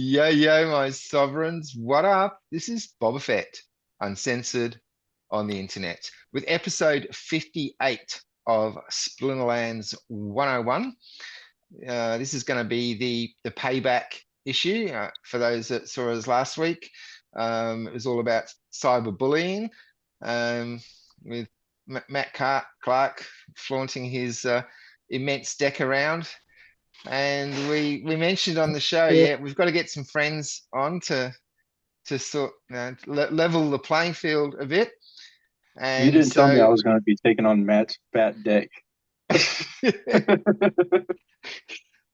Yo, yo, my sovereigns. What up? This is Boba Fett, uncensored on the internet, with episode 58 of Splinterlands 101. This is going to be the payback issue for those that saw us last week. It was all about cyberbullying with Matt Clark flaunting his immense deck around. And we mentioned on the show, Yeah, yeah, we've got to get some friends on to sort level the playing field a bit. You And didn't tell me I so, was going to be taking on Matt's fat deck.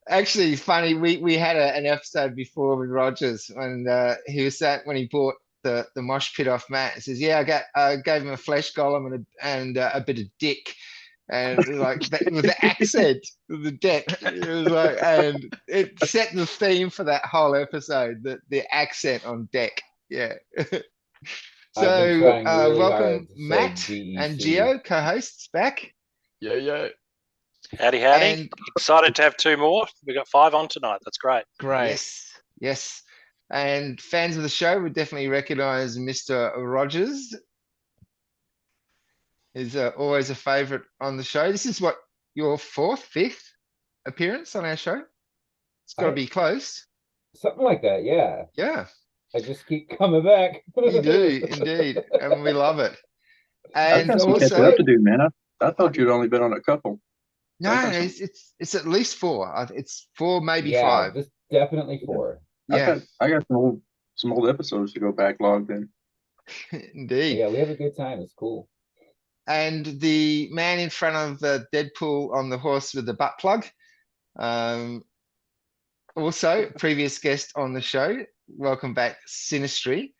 actually, funny, we had an episode before with Rogers when he was when he bought the mosh pit off Matt. He says, "Yeah, I gave him a flesh golem and a bit of dick." And like that, with the accent of the deck, it was like, and it set the theme for that whole episode. The accent on deck, yeah. I've been So, trying really welcome hard to say Matt and DEC. Geo, co-hosts back, Yeah, yeah. Howdy, howdy. and Excited to have two more. We've got 5 on tonight. That's great. Great. yes, and fans of the show would definitely recognize Mr. Rogers. Is always a favorite on the show. This is what your fourth, fifth appearance on our show. It's got to I- be close. Something like that, yeah. Yeah, I just keep coming back. you do indeed, and we love it. I've And got some catching also, up to do, man. I thought you'd only been on a couple. no, it's at least four. It's four, maybe Yeah, five. this definitely 4. Yeah, I got some old episodes to go backlog then. indeed. Yeah, we have a good time. It's cool. And the man in front of Deadpool on the horse with the butt plug. Also, previous guest on the show. Welcome back, Sinistry.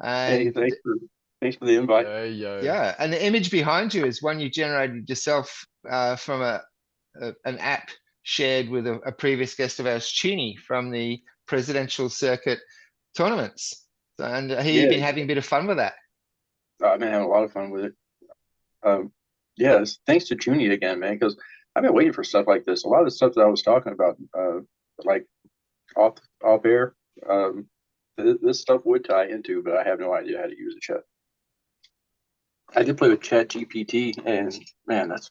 Hey, And thanks for the invite. Yo, yo. yeah, and the image behind you is one you generated yourself from an app shared with a previous guest of ours, Chini, from the presidential circuit tournaments. And he's been having a bit of fun with that. I've been having a lot of fun with it. Thanks to Junie again, man, because I've been waiting for stuff like this. A lot of the stuff that I was talking about, like off air, this stuff would tie into, but I have no idea how to use it yet. I did play with Chat GPT, and man, that's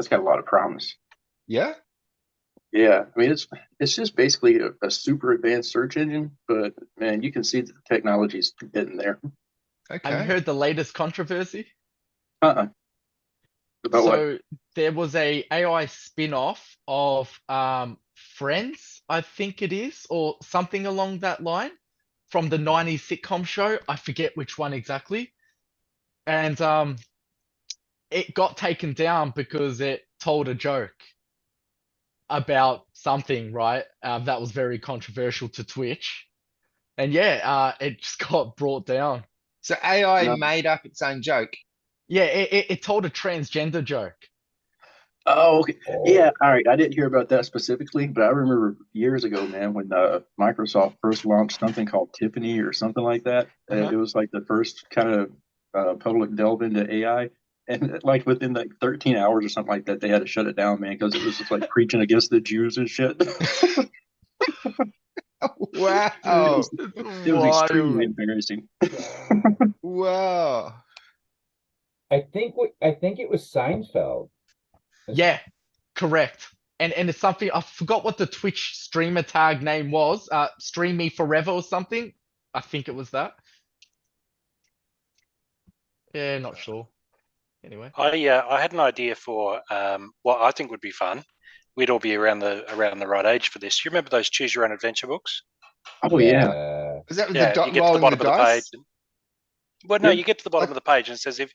got a lot of promise. Yeah. Yeah, I mean it's just basically a super advanced search engine, but man, you can see that the technology's getting there. Okay. Have you heard the latest controversy? Uh-uh. About what? So there was a AI spin-off of Friends, I think it is, or something along that line, from the 90s sitcom show. I forget which one exactly. And it got taken down because it told a joke about something, right? That was very controversial to Twitch. And yeah, it just got brought down. So AI No. made up its own joke. Yeah, it told a transgender joke. Oh, okay. Yeah, all right. I didn't hear about that specifically, but I remember years ago, man, when Microsoft first launched something called Tiffany or something like that. Uh-huh. It was like the first kind of public delve into AI. And like within like 13 hours or something like that, they had to shut it down, man, because it was just like preaching against the Jews and shit. Wow. It was extremely embarrassing. Wow. I think it was Seinfeld. Yeah, correct. And it's something, I forgot what the Twitch streamer tag name was. Stream Me Forever or something. I think it was that. Yeah, not sure. Anyway. I had an idea for what I think would be fun. We'd all be around the right age for this. You remember those choose your own adventure books? Oh yeah. Was that with Yeah, the you get to the rolling bottom the of the page. dice? Well, no, Yeah. you get to the bottom of the page and it says if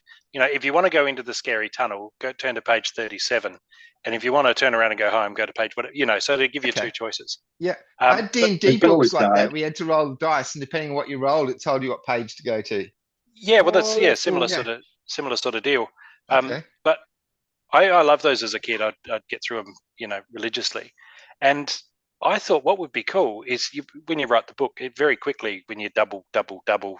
you want to go into the scary tunnel, turn to page 37, and if you want to turn around and go home, go to page whatever. So they give you Okay. two choices. Yeah. I had D&D they could always books like that. die. We had to roll the dice, and depending on what you rolled, it told you what page to go to. Yeah, well, that's Oh, that's similar cool. similar sort of deal. Okay. But I love those as a kid. I'd get through them, religiously. And I thought what would be cool is when you write the book, very quickly when you double,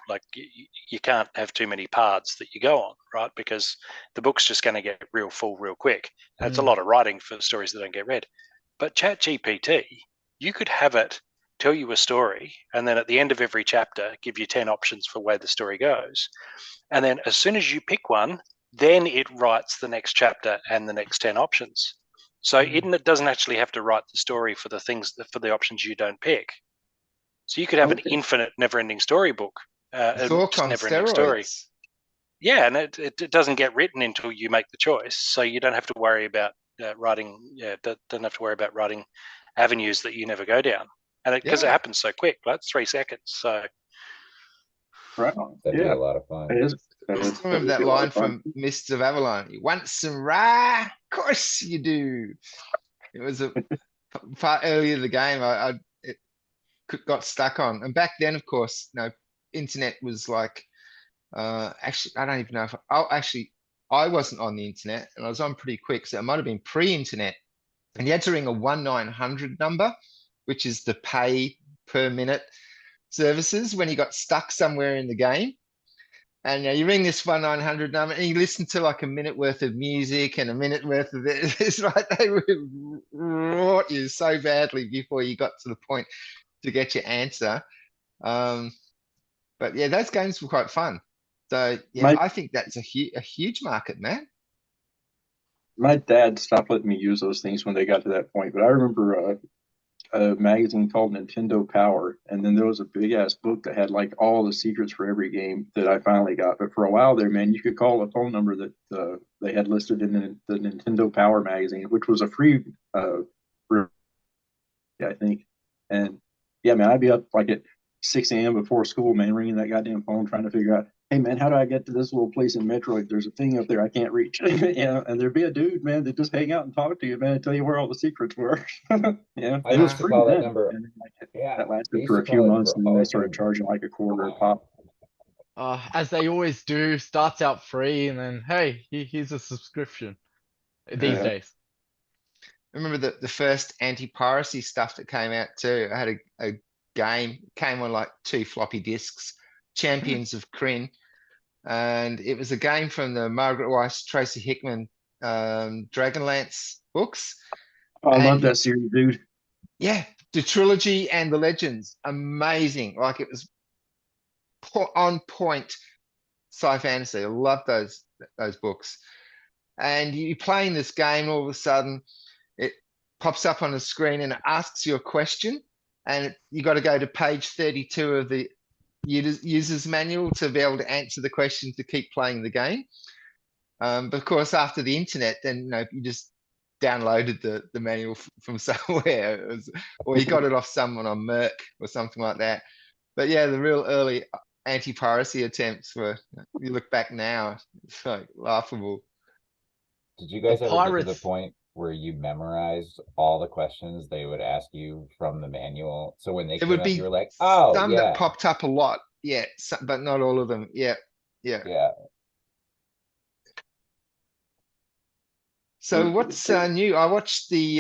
like you can't have too many parts that you go on, right? Because the book's just going to get real full real quick. That's a lot of writing for stories that don't get read. But ChatGPT, you could have it tell you a story, and then at the end of every chapter, give you 10 options for where the story goes. And then as soon as you pick one, then it writes the next chapter and the next 10 options. So it doesn't actually have to write the story for the options you don't pick. So you could have an infinite, never-ending storybook. Zork on never-ending story. steroids. Yeah, and it doesn't get written until you make the choice. So you don't have to worry about writing. Yeah, don't have to worry about writing avenues that you never go down. And because it Yeah. happens so quick, like 3 seconds. So Right on. That'd be Yeah, a lot of fun. it is. I still remember that line from Mists of Avalon. You want some rye? Of course you do. It was a far earlier in the game. It got stuck on, and back then, of course, internet was like. Actually, I don't even know if I wasn't on the internet, and I was on pretty quick, so it might have been pre-internet. And you had to ring a 1-900 number, which is the pay per minute services when you got stuck somewhere in the game. And you ring this 1-900 number and you listen to like a minute worth of music and a minute worth of it. It's like they would rot you so badly before you got to the point to get your answer. But yeah, those games were quite fun. So yeah, I think that's a huge market, man. My dad stopped letting me use those things when they got to that point, but I remember a magazine called Nintendo Power, and then there was a big ass book that had like all the secrets for every game that I finally got. But for a while there, man, you could call a phone number that they had listed in the Nintendo Power magazine, which was a free, I think. And yeah, man, I'd be up like at 6 a.m. before school, man, ringing that goddamn phone, trying to figure out, hey, man, how do I get to this little place in Metroid? There's a thing up there I can't reach. And there'd be a dude, man, that just hang out and talk to you, man, and tell you where all the secrets were. I it was used to free call that then. number. And Yeah, that I lasted used for to a few call it months, and then they started Open. charging like a quarter a pop. As they always do, starts out free and then, hey, here's a subscription these Yeah. days. I remember the first anti-piracy stuff that came out too. I had a game, came on like 2 floppy disks, Champions of Kryn. And it was a game from the Margaret Weiss, Tracy Hickman, Dragonlance books. Oh, I love And that series, dude. yeah, the trilogy and the legends, amazing. Like it was on point sci fantasy. I love those books. And you're playing this game, all of a sudden it pops up on the screen and it asks you a question, and you got to go to page 32 of the user's manual to be able to answer the question to keep playing the game. But of course, after the internet, then you just downloaded the manual from somewhere, or you got it off someone on Merc or something like that. But yeah, the real early anti-piracy attempts were. You look back now, it's like laughable. Did you guys The ever get to the pirates- point where you memorized all the questions they would ask you from the manual? So when they There came would up, be you were like, oh, some yeah, that popped up a lot, yeah, but not all of them. Yeah. yeah. So what's new? I watched the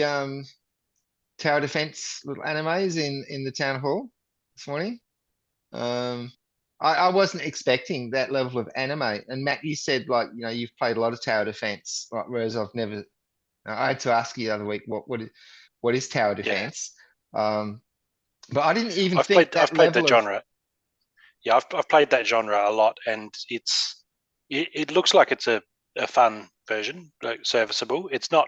tower defense little animes in the town hall this morning. I wasn't expecting that level of anime. And Matt, you said like you've played a lot of tower defense, like, whereas I've never. I had to ask you the other week what is tower defense. But I didn't even I've think played that genre. Yeah, I've played that genre a lot, and it looks like it's a fun version, like serviceable. It's not,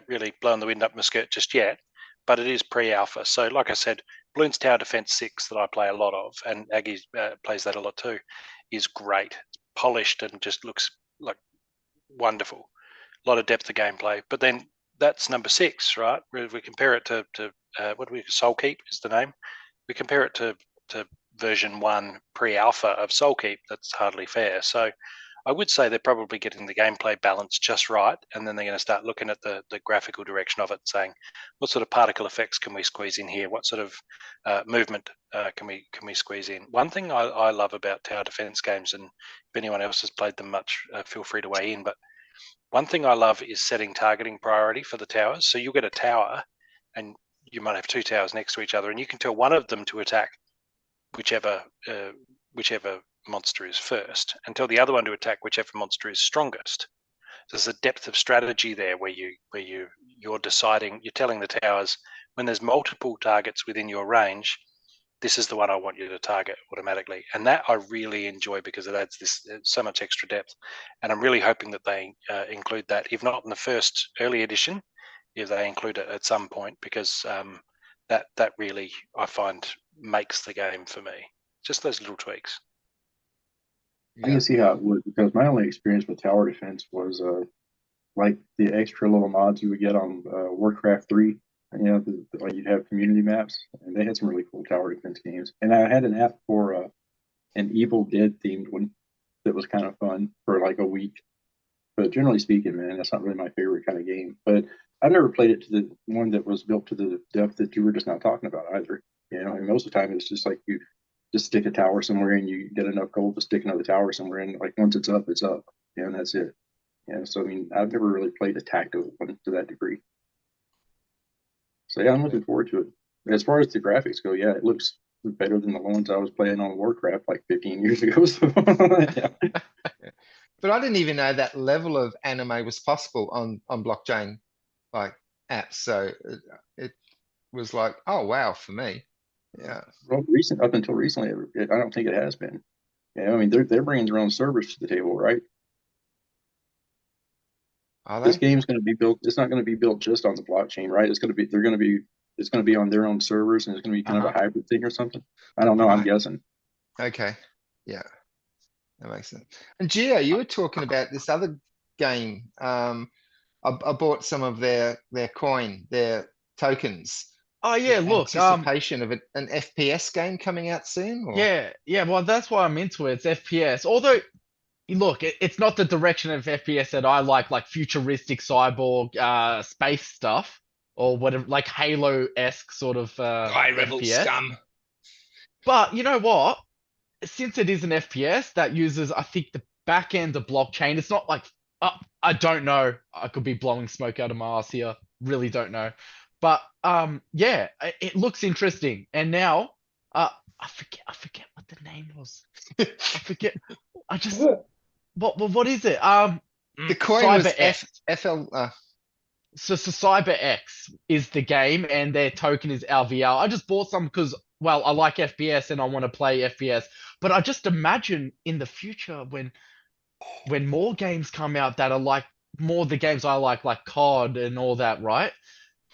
really blowing the wind up my skirt just yet, but it is pre-alpha. So, like I said, Bloons Tower Defense 6 that I play a lot of, and Aggie plays that a lot too, is great. It's polished and just looks like wonderful. A lot of depth of gameplay. But then that's number 6, right? We compare it to what do we? Soulkeep is the name. We compare it to version 1 pre-alpha of Soulkeep. That's hardly fair. So I would say they're probably getting the gameplay balance just right, and then they're going to start looking at the graphical direction of it, saying, what sort of particle effects can we squeeze in here? What sort of movement can we squeeze in? One thing I love about tower defense games, and if anyone else has played them much, feel free to weigh in, but one thing I love is setting targeting priority for the towers. So you'll get a tower, and you might have 2 towers next to each other, and you can tell one of them to attack whichever monster is first, and tell the other one to attack whichever monster is strongest. There's a depth of strategy there where you're deciding, you're telling the towers when there's multiple targets within your range, this is the one I want you to target automatically. And that I really enjoy because it adds this so much extra depth. And I'm really hoping that they include that, if not in the first early edition, if they include it at some point, because that really, I find, makes the game for me. Just those little tweaks. I can see how it would, because my only experience with tower defense was like the extra little mods you would get on Warcraft 3. You know, like you'd have community maps, and they had some really cool tower defense games. And I had an app for an Evil Dead themed one that was kind of fun for like a week. But generally speaking, man, that's not really my favorite kind of game. But I've never played it to the one that was built to the depth that you were just now talking about either. You know, and most of the time it's just like you just stick a tower somewhere and you get enough gold to stick another tower somewhere, and like once it's up, it's up. Yeah, and that's it. Yeah, so I mean, I've never really played a tactical one to that degree. So yeah, I'm looking forward to it. As far as the graphics go, yeah, it looks better than the ones I was playing on Warcraft like 15 years ago. So, yeah. But I didn't even know that level of anime was possible on blockchain like apps. So it was like, oh wow, for me. Yeah. Well, up until recently, I don't think it has been. Yeah, I mean, they're bringing their own servers to the table, right? Are This they? game's going to be built. It's not going to be built just on the blockchain, right? It's going to be. They're going to be. It's going to be on their own servers, and it's going to be kind of a hybrid thing or something. I don't know. I'm Right. guessing. Okay. Yeah. That makes sense. And Gio, you were talking about this other game. I bought some of their coin, their tokens. Oh yeah, in look, anticipation of an FPS game coming out soon. Or? yeah, well, that's why I'm into it. It's FPS. Although, look, it's not the direction of FPS that I like futuristic cyborg, space stuff, or whatever, like Halo-esque sort of High Rebel FPS. scum. But you know what? Since it is an FPS that uses, I think, the back end of blockchain, it's not like, I don't know. I could be blowing smoke out of my ass here. Really don't know. But yeah, it looks interesting. And now, I forget what the name was. I forget. I just what is it? The coin was Cyber X. FL. So Cyber X is the game, and their token is LVR. I just bought some because, well, I like FPS and I want to play FPS. But I just imagine in the future when more games come out that are like more the games I like COD and all that, right?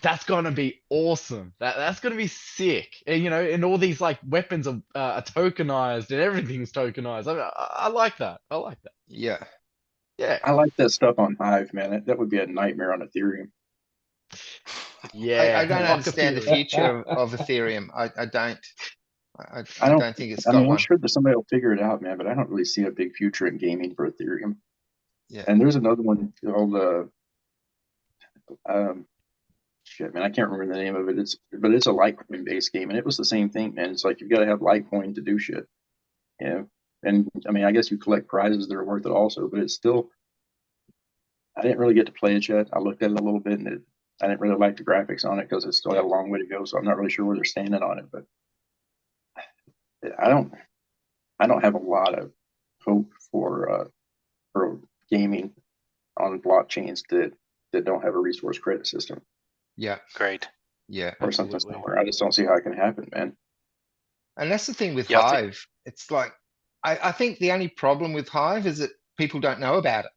That's gonna be awesome. That's gonna be sick. And you know, and all these like weapons are tokenized and everything's tokenized. I like that. I like that. Yeah. Yeah. I like that stuff on Hive, man. That would be a nightmare on Ethereum. Yeah. I don't fuck understand the Ethereum. future of Ethereum. I don't. I don't- don't think it's I got mean, I'm one. sure that somebody will figure it out, man. But I don't really see a big future in gaming for Ethereum. Yeah. And there's another one called shit, man, I can't remember the name of it. But it's a Litecoin based game, and it was the same thing, man. It's like you've got to have Litecoin to do shit. Yeah. And I mean, I guess you collect prizes that are worth it also, but it's still. I didn't really get to play it yet. I looked at it a little bit, and I didn't really like the graphics on it because it's still got a long way to go. So I'm not really sure where they're standing on it. But I don't have a lot of hope for gaming on blockchains that don't have a resource credit system. Yeah. Great. Yeah. Or something Absolutely. similar. I just don't see how it can happen, man. And that's the thing with Yeah, I Hive. It's like, I think the only problem with Hive is that people don't know about it.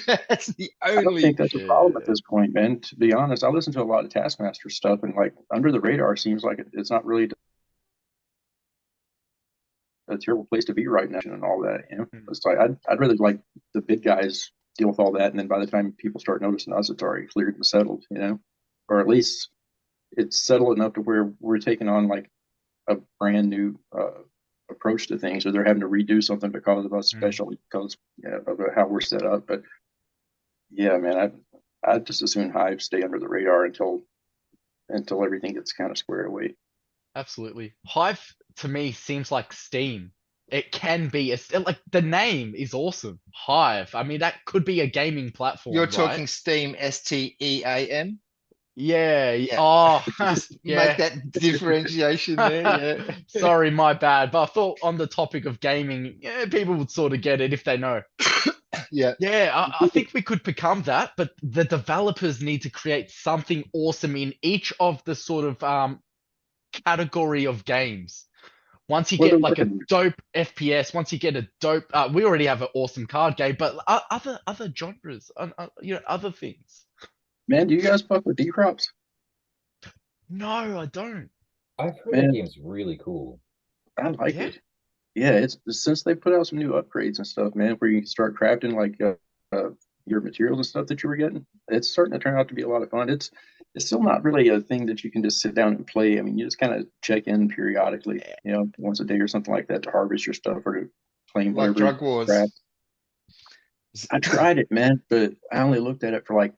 That's the I don't only. think that's a problem at this point, man. To be honest, I listen to a lot of Taskmaster stuff, and like under the radar seems like it's not really a terrible place to be right now and all that. You know, it's like I'd really like the big guys deal with all that, and then by the time people start noticing us, it's already cleared and settled. You know, or at least it's settled enough to where we're taking on like a brand new approach to things, or they're having to redo something because of us, especially because of how we're set up. But yeah, man, I'd just as soon Hive stay under the radar until everything gets kind of squared away. Absolutely. Hive to me seems like Steam. It can be like the name is awesome. Hive. I mean, that could be a gaming platform. You're right? talking Steam, STEAM. Yeah. Yeah. Oh, Just yeah. make that differentiation there. Yeah. Sorry, my bad. But I thought on the topic of gaming, yeah, people would sort of get it if they know. Yeah, Yeah, I think we could become that, but the developers need to create something awesome in each of the sort of category of games. Once you Well, they're get like a working. dope FPS, once you get a dope, we already have an awesome card game, but other genres, other things. Man, do you guys fuck with D-Crops? No, I don't. I've heard that Man, game's really cool. I like Yeah? it. Yeah, it's since they put out some new upgrades and stuff, man, where you can start crafting like your materials and stuff that you were getting. It's starting to turn out to be a lot of fun. It's still not really a thing that you can just sit down and play. I mean, you just kind of check in periodically, once a day or something like that to harvest your stuff or to claim like whatever you Drug Wars. craft. I tried it, man, but I only looked at it for like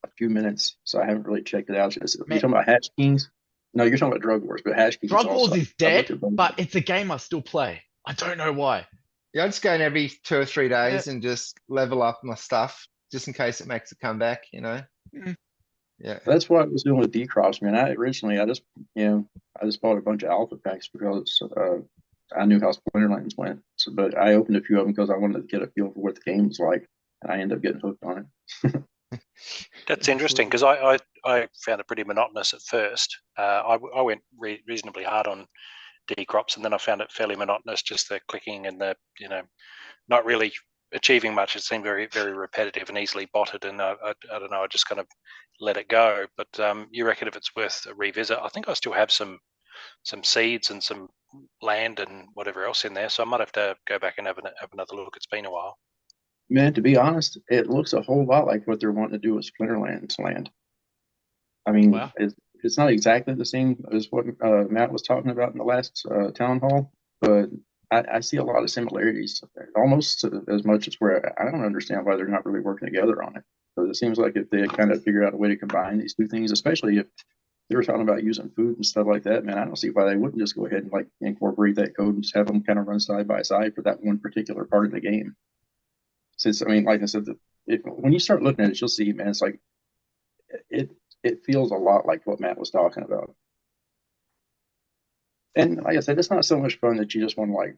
a few minutes, so I haven't really checked it out. You're Man, talking about Hatch Kings? No, you're talking about Drug Wars, but Hatch Kings Drug also. Wars is I looked dead, at both. but it's a game I still play. I don't know why. Yeah, I just go in every 2 or 3 days Yeah. and just level up my stuff, just in case it makes a comeback, Mm. Yeah. That's what I was doing with D-Crops, man. I just bought a bunch of alpha packs because I knew how Splinterlands went. So, but I opened a few of them because I wanted to get a feel for what the game was like, and I ended up getting hooked on it. That's interesting because I found it pretty monotonous at first. I went reasonably hard on D-Crops, and then I found it fairly monotonous, just the clicking and the not really achieving much. It seemed very, very repetitive and easily botted, and I don't know, I just kind of let it go. But you reckon if it's worth a revisit? I think I still have some seeds and some land and whatever else in there, so I might have to go back and have another look. It's been a while. Man, to be honest, it looks a whole lot like what they're wanting to do with Splinterlands land. I mean, Wow. it's not exactly the same as what Matt was talking about in the last town hall, but I see a lot of similarities, almost as much as where I don't understand why they're not really working together on it. Because it seems like if they kind of figure out a way to combine these two things, especially if they were talking about using food and stuff like that, man, I don't see why they wouldn't just go ahead and like incorporate that code and just have them kind of run side by side for that one particular part of the game. Since I mean, like I said, when you start looking at it, you'll see, man, it's like it it feels a lot like what Matt was talking about. And like I said, it's not so much fun that you just want to like,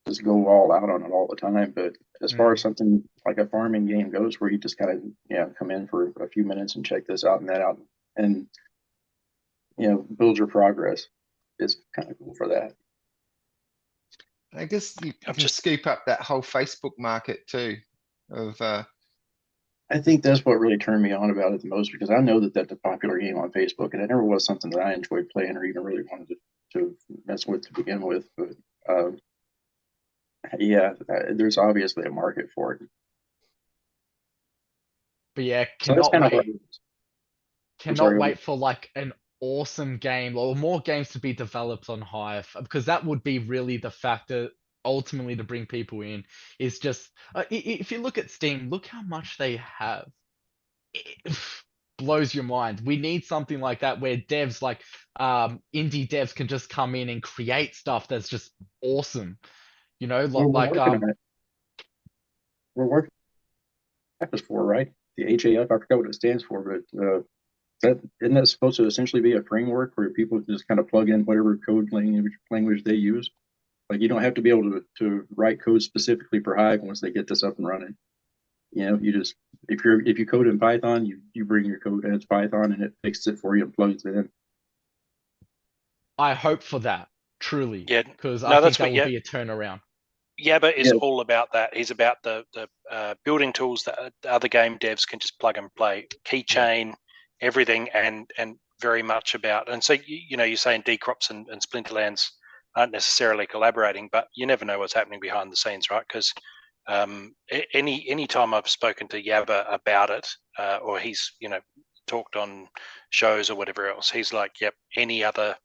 just go all out on it all the time. But as far as something like a farming game goes, where you just kind of, come in for a few minutes and check this out and that out, and build your progress, it's kind of cool for that. I guess you I'm can just- scoop up that whole Facebook market too of I think that's what really turned me on about it the most because I know that that's a popular game on Facebook, and it never was something that I enjoyed playing or even really wanted to mess with to begin with. But there's obviously a market for it. But yeah, So that's cannot kind of wait. what Cannot sorry, wait for like an awesome game or more games to be developed on Hive because that would be really the factor ultimately to bring people in. Is just if you look at Steam, look how much they have. It blows your mind. We need something like that where devs like indie devs can just come in and create stuff that's just awesome. we're Like working on it. We're working on it for, right? The HAF, I forgot what it stands for, but that isn't that supposed to essentially be a framework where people can just kind of plug in whatever code language they use? Like you don't have to be able to write code specifically for Hive once they get this up and running. You just if you code in Python, you bring your code as Python and it fixes it for you and plugs it in. I hope for that truly, Yeah, because no, I think that's that what- will yeah. be a turnaround. Yabba is Yeah. all about that. He's about the building tools that other game devs can just plug and play, keychain, everything, and very much about. And so you're saying D-Crops and Splinterlands aren't necessarily collaborating, but you never know what's happening behind the scenes, right? Because any time I've spoken to Yabba about it, or he's talked on shows or whatever else, he's like, yep, any other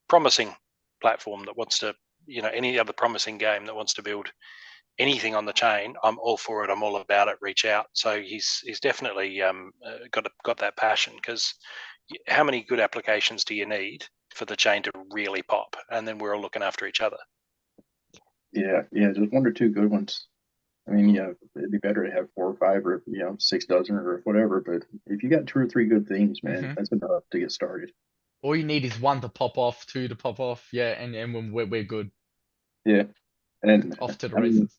promising platform that wants to any other promising game that wants to build anything on the chain, I'm all for it. I'm all about it. Reach out. So he's definitely got that passion because how many good applications do you need for the chain to really pop? And then we're all looking after each other. Yeah, just one or two good ones. I mean, it'd be better to have 4 or 5 or 6 dozen or whatever. But if you got 2 or 3 good things, man, that's enough to get started. All you need is 1 to pop off, 2 to pop off, yeah, and we're good. Yeah, and Off to the I mean, races.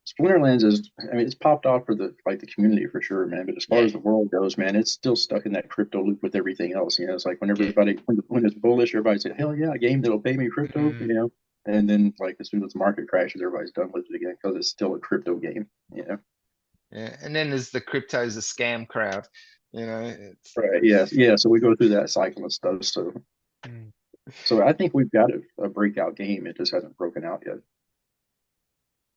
Splinterlands is, I mean, it's popped off for the community for sure, man. But as far Yeah. as the world goes, man, it's still stuck in that crypto loop with everything else. You know, it's like when Yeah. everybody when it's bullish, everybody's like, hell yeah, a game that'll pay me crypto. Mhm. You know, and then like as soon as the market crashes, everybody's done with it again because it's still a crypto game. You know, Yeah, and then there's the crypto's a scam crowd, you know, it's. right? Yes, yeah. So we go through that cycle of stuff. Mm. So I think we've got a breakout game. It just hasn't broken out yet.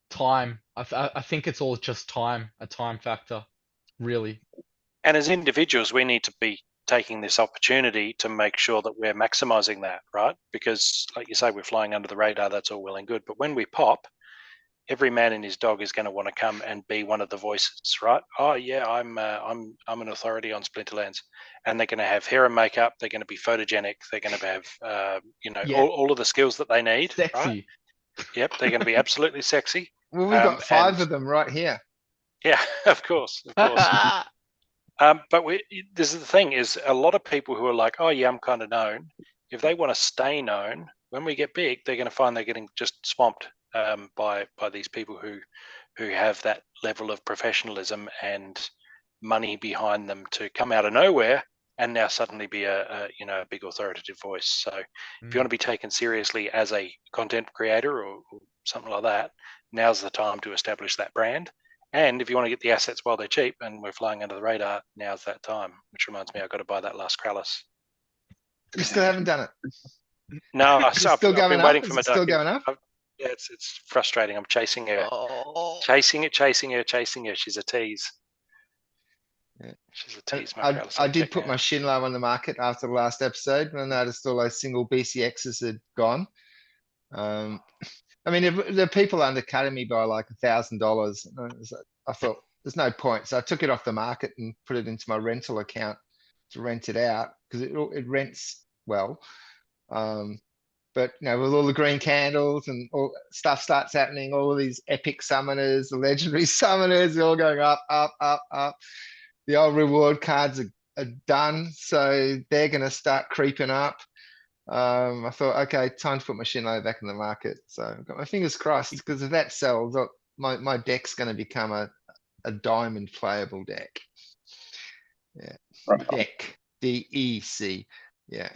Time. I think it's all just time, a time factor, really. And as individuals, we need to be taking this opportunity to make sure that we're maximizing that, right? Because, like you say, we're flying under the radar. That's all well and good. But when we pop, every man and his dog is going to want to come and be one of the voices, right? Oh yeah, I'm an authority on Splinterlands, and they're going to have hair and makeup. They're going to be photogenic. They're going to have Yeah. all of the skills that they need. Right? Sexy. Yep, they're going to be absolutely sexy. Well, we've got 5 and- of them right here. Yeah, of course. But this is the thing: is a lot of people who are like, oh yeah, I'm kind of known. If they want to stay known, when we get big, they're going to find they're getting just swamped by these people who have that level of professionalism and money behind them to come out of nowhere and now suddenly be a big authoritative voice. So if you want to be taken seriously as a content creator or something like that, now's the time to establish that brand. And if you want to get the assets while they're cheap and we're flying under the radar, now's that time. Which reminds me, I've got to buy that last Krallis. You still haven't done it. No, Is it so still I've going been up? waiting Is for my it still duck. going up? Yeah, it's frustrating. I'm chasing her, Oh. chasing her. She's a tease. Yeah. She's a tease. My I Krallis. did Check put me my out. Shinlo on the market after the last episode, and I noticed all those single BCXs had gone. I mean, if the people undercutting me by like $1,000. I thought there's no point, so I took it off the market and put it into my rental account to rent it out because it rents well. But with all the green candles and all stuff starts happening, all of these epic summoners, the legendary summoners, they're all going up, up, up, up. The old reward cards are done, so they're going to start creeping up. I thought, okay, time to put my Shinlo back in the market. So I've got my fingers crossed because if that sells, my deck's going to become a diamond playable deck. Yeah, Right. deck, DEC. Yeah.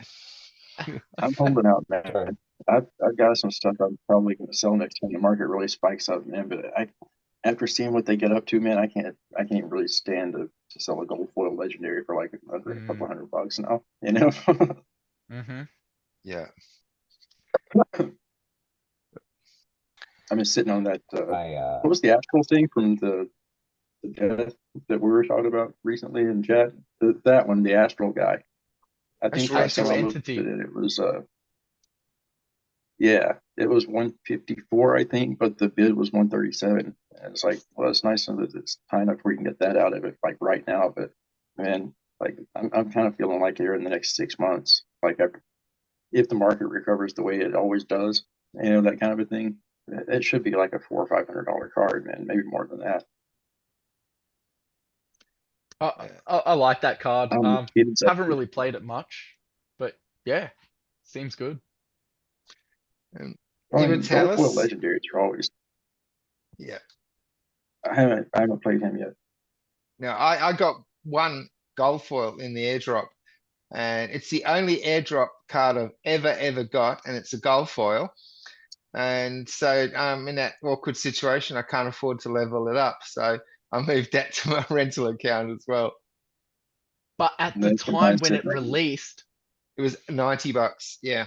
I'm holding out, man. Sure. I've got some stuff I'm probably going to sell next time the market really spikes up, man. But after seeing what they get up to, man, I can't really stand to sell a gold foil legendary for like under a couple $100 now. You know. Mm-hmm. Yeah. I've been sitting on that. I What was the astral thing from the death that we were talking about recently in chat? That one, the astral guy. I think Astral last time I looked entity. at it, it was yeah, it was 154, I think, but the bid was 137. And it's like, well, it's nice that it's time up where you can get that out of it, like right now. But man, like I'm kind of feeling like here in the next 6 months, like if the market recovers the way it always does, that kind of a thing, it should be like a $400 or $500 card, man, maybe more than that. I like that card. Kids, Haven't really played it much, but yeah, seems good. And gold foil Imitalis. legendaries are always. Yeah. I haven't played him yet. Now I got one gold foil in the airdrop, and it's the only airdrop card I've ever got, and it's a gold foil. And so in that awkward situation, I can't afford to level it up. So I moved that to my rental account as well. But at And the then for time mine when it sitting right here. released, It was $90. Yeah.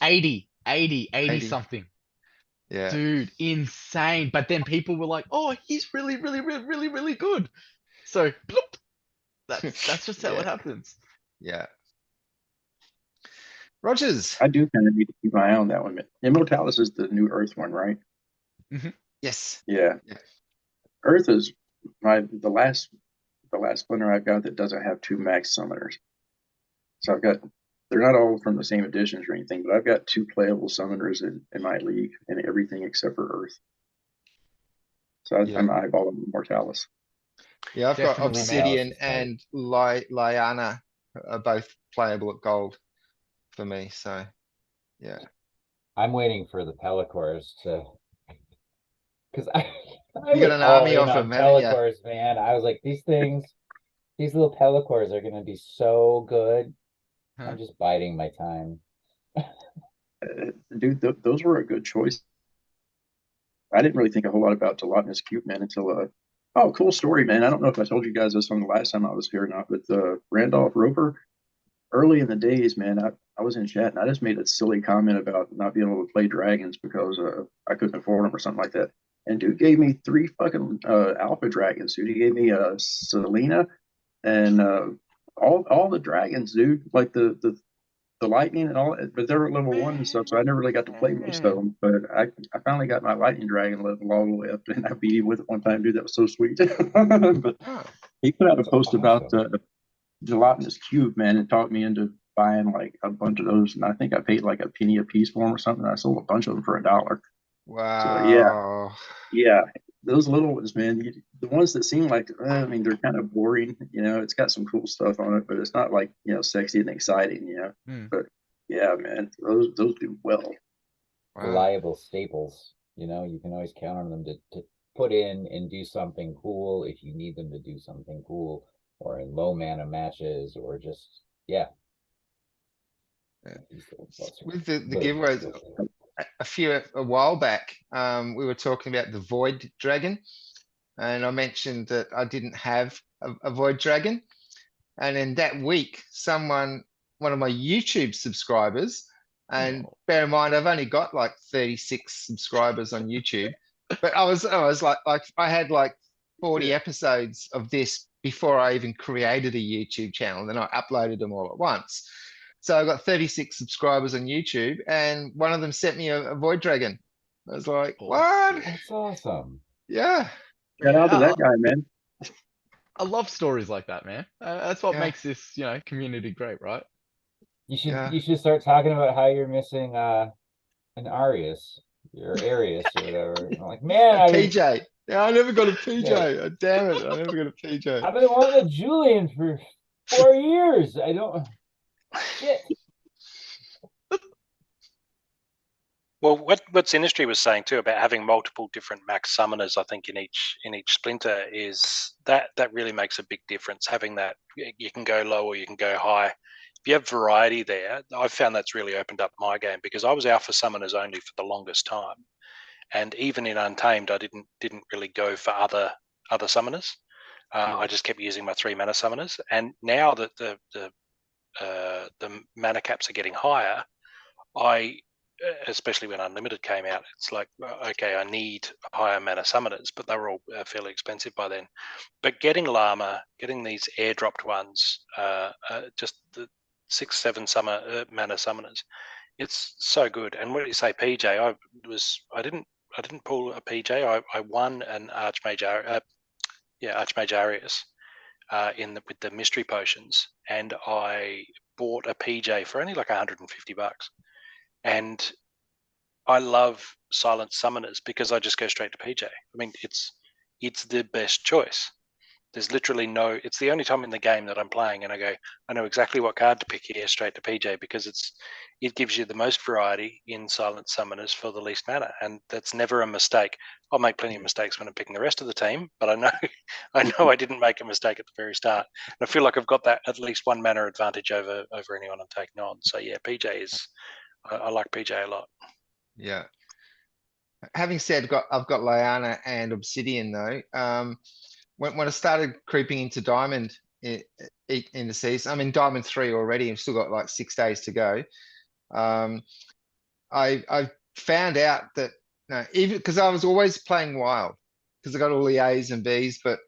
80 80. something. Yeah. Dude, insane. But then people were like, oh, he's really good. So bloop, that's just how it Yeah. happens. Yeah. Rogers. I do kind of need to keep my eye on that one. Immortalis is the new Earth one, right? Yes. Yeah. Yeah. Earth is the last splinter I've got that doesn't have 2 max summoners. So they're not all from the same editions or anything, but I've got 2 playable summoners in my league and everything except for Earth. So I'm eyeballing Immortalis. Yeah, I've got Definitely Obsidian Immortalis is tight. and Lyanna are both playable at gold for me. So yeah. I'm waiting for the Pellicors to, because You got an all army in of on them, haven't you? Pellicors, man. I was like, these little Pellicors are gonna be so good. Huh? I'm just biding my time. Dude, those were a good choice. I didn't really think a whole lot about gelatinous cube, man, until oh, cool story, man. I don't know if I told you guys this on the last time I was here or not, but Randolph Roper, early in the days, man, I was in chat and I just made a silly comment about not being able to play dragons because I couldn't afford them or something like that. And dude gave me three fucking alpha dragons, dude. He gave me Selena and all the dragons, dude. Like the lightning and all, but they were at level one and stuff, so I never really got to play most of them. But I finally got my lightning dragon level all the way up, and I beat him with it one time, dude. That was so sweet. But Oh, he put out a That's post about awesome. gelatinous cube, man, and talked me into buying like a bunch of those. And I think I paid like a penny a piece for them or something. I sold a bunch of them for $1. So wow. yeah, those little ones, man. The ones that seem like, I mean, they're kind of boring. It's got some cool stuff on it, but it's not like sexy and exciting. Hmm. But yeah, man, those do well. Wow. Reliable staples. You can always count on them to put in and do something cool if you need them to do something cool, or in low mana matches, or just Yeah. These little butts are With the little giveaways, butts. a while back, we were talking about the Void Dragon. And I mentioned that I didn't have a Void Dragon. And then that week, one of my YouTube subscribers, and Oh. bear in mind, I've only got like 36 subscribers on YouTube, but I was like I had like 40 Yeah. episodes of this before I even created a YouTube channel. And then I uploaded them all at once. So I got 36 subscribers on YouTube, and one of them sent me a Void Dragon. I was like, what? That's awesome. Yeah, Shout Man, out to that guy, man. I love stories like that, man. That's what yeah, makes this, community great, right? You should yeah. you should start talking about how you're missing an Arius or Arius or whatever. I'm like, man, A PJ. Yeah, I never got a PJ. Yeah. Oh, damn it. I never got a PJ. I've been wanting a Julian for 4 years. I don't shit. Well, what Industry was saying too about having multiple different max summoners, I think in each splinter is that really makes a big difference. Having that, you can go low or you can go high. If you have variety there, I've found that's really opened up my game because I was alpha summoners only for the longest time, and even in Untamed, I didn't really go for other summoners. I just kept using my 3 mana summoners, and now that the mana caps are getting higher, especially when Unlimited came out, it's like, okay, I need higher mana summoners, but they were all fairly expensive by then. But getting Llama, getting these airdropped ones, just the 6-7 mana summoners, it's so good. And when you say PJ, I didn't pull a PJ. I won an Archmage, Archmage Arius with the mystery potions, and I bought a PJ for only like $150. And I love silent summoners because I just go straight to PJ. I mean, it's the best choice. There's literally it's the only time in the game that I'm playing and I go, I know exactly what card to pick here, straight to PJ, because it gives you the most variety in silent summoners for the least mana, and that's never a mistake. I'll make plenty of mistakes when I'm picking the rest of the team, but I know I didn't make a mistake at the very start. And I feel like I've got that at least 1 mana advantage over anyone I'm taking on. So yeah, PJ is I like PJ a lot. Yeah. Having said, I've got Lyanna and Obsidian though. When I started creeping into Diamond in the season, I'm in Diamond 3 already. I've still got like 6 days to go. I found out that even because I was always playing wild because I got all the A's and B's, but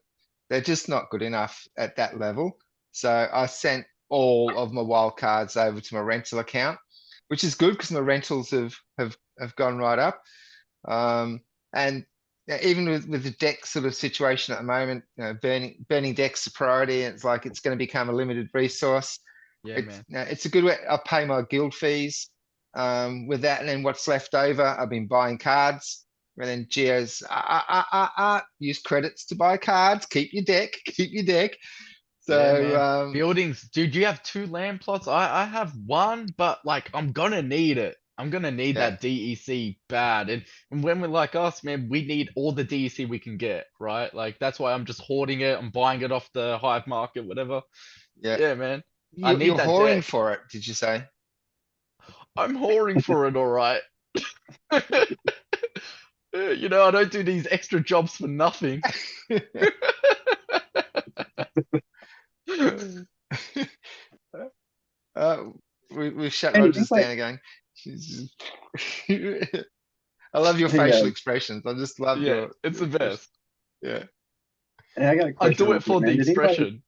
they're just not good enough at that level. So I sent all of my wild cards over to my rental account, which is good because my rentals have gone right up. And even with the deck sort of situation at the moment, burning decks a priority. And it's like it's going to become a limited resource. Yeah, man. It's a good way. I pay my guild fees with that, and then what's left over, I've been buying cards. And then Geo's use credits to buy cards. Keep your deck. Keep your deck. Yeah, man. So Buildings, dude, you have 2 land plots. I have 1, but like I'm gonna need it I'm gonna need Yeah. that DEC bad. And when we're like us, man, we need all the DEC we can get, right? Like that's why I'm just hoarding it. I'm buying it off the hive market, whatever. Yeah. Yeah, man. I need You're that whoring deck. for it, did you say? I'm whoring for it, all right. You know, I don't do these extra jobs for nothing. uh, we've shut And you Rogers think like, down again. I love your hey, facial expressions. I just love Yeah, it's your the expressions. best. Yeah. hey, I got a I question do real it quick, for the man. Did anybody? expression.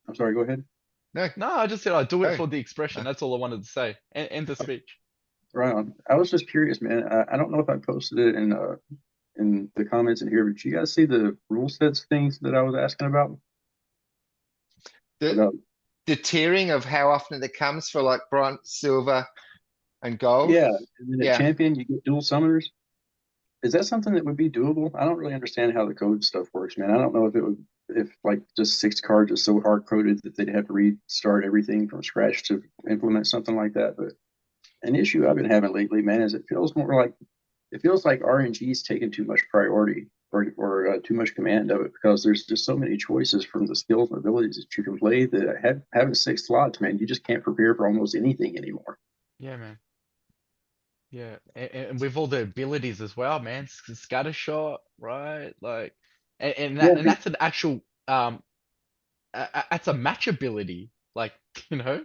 I'm sorry. Go ahead. No, No, I just said I do it go. for the expression. Uh, That's all I wanted to say. End the speech. Right on. I was just curious, man. I don't know if I posted it in the comments in here, but you guys see the rule sets things that I was asking about? the About the tiering of how often it comes for like bronze, silver, and gold. yeah, and then at Yeah. champion you get dual summoners. Is that something that would be doable? I don't really understand how the code stuff works, man. I don't know if it would, if like just 6 cards is so hard coded that they'd have to restart everything from scratch to implement something like that. But an issue I've been having lately, man, is it feels like RNG is taking too much priority or too much command of it because there's just so many choices from the skills and abilities that you can play that having 6 slots, man, you just can't prepare for almost anything anymore. Yeah, man. Yeah, and with all the abilities as well, man. Scatter shot, right? Like, Yeah, and that's an actual that's a match ability. Like, you know.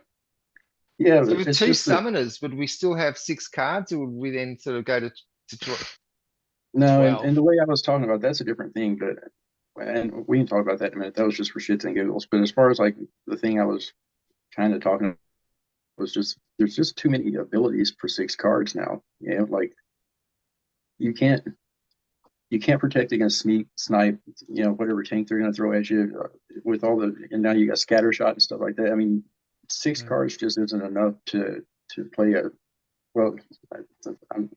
yeah, So but with it's two just that summoners, would we still have 6 cards, or would we then sort of go to no, and 12. the way I was talking about that's a different thing, but and we can talk about that in a minute. That was just for shits and giggles. But as far as like the thing I was kind of talking was just there's just too many abilities for 6 cards now. You know, like you can't protect against sneak, snipe, you know, whatever tank they're going to throw at you with all the, and now you got scatter shot and stuff like that. I mean, 6 Yeah. cards just isn't enough to play a, well, I'm,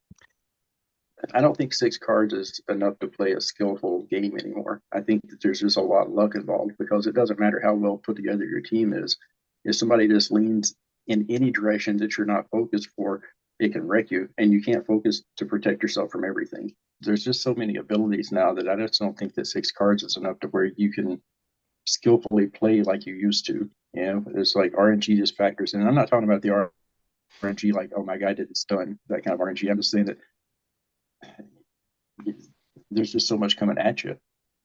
I don't think 6 cards is enough to play a skillful game anymore. I think that there's just a lot of luck involved because it doesn't matter how well put together your team is. If somebody just leans in any direction that you're not focused for, it can wreck you, and you can't focus to protect yourself from everything. There's just so many abilities now that I just don't think that 6 cards is enough to where you can skillfully play like you used to. You know, it's like RNG just factors in. I'm not talking about the RNG like, oh, my guy didn't stun, that kind of RNG. I'm just saying that there's just so much coming at you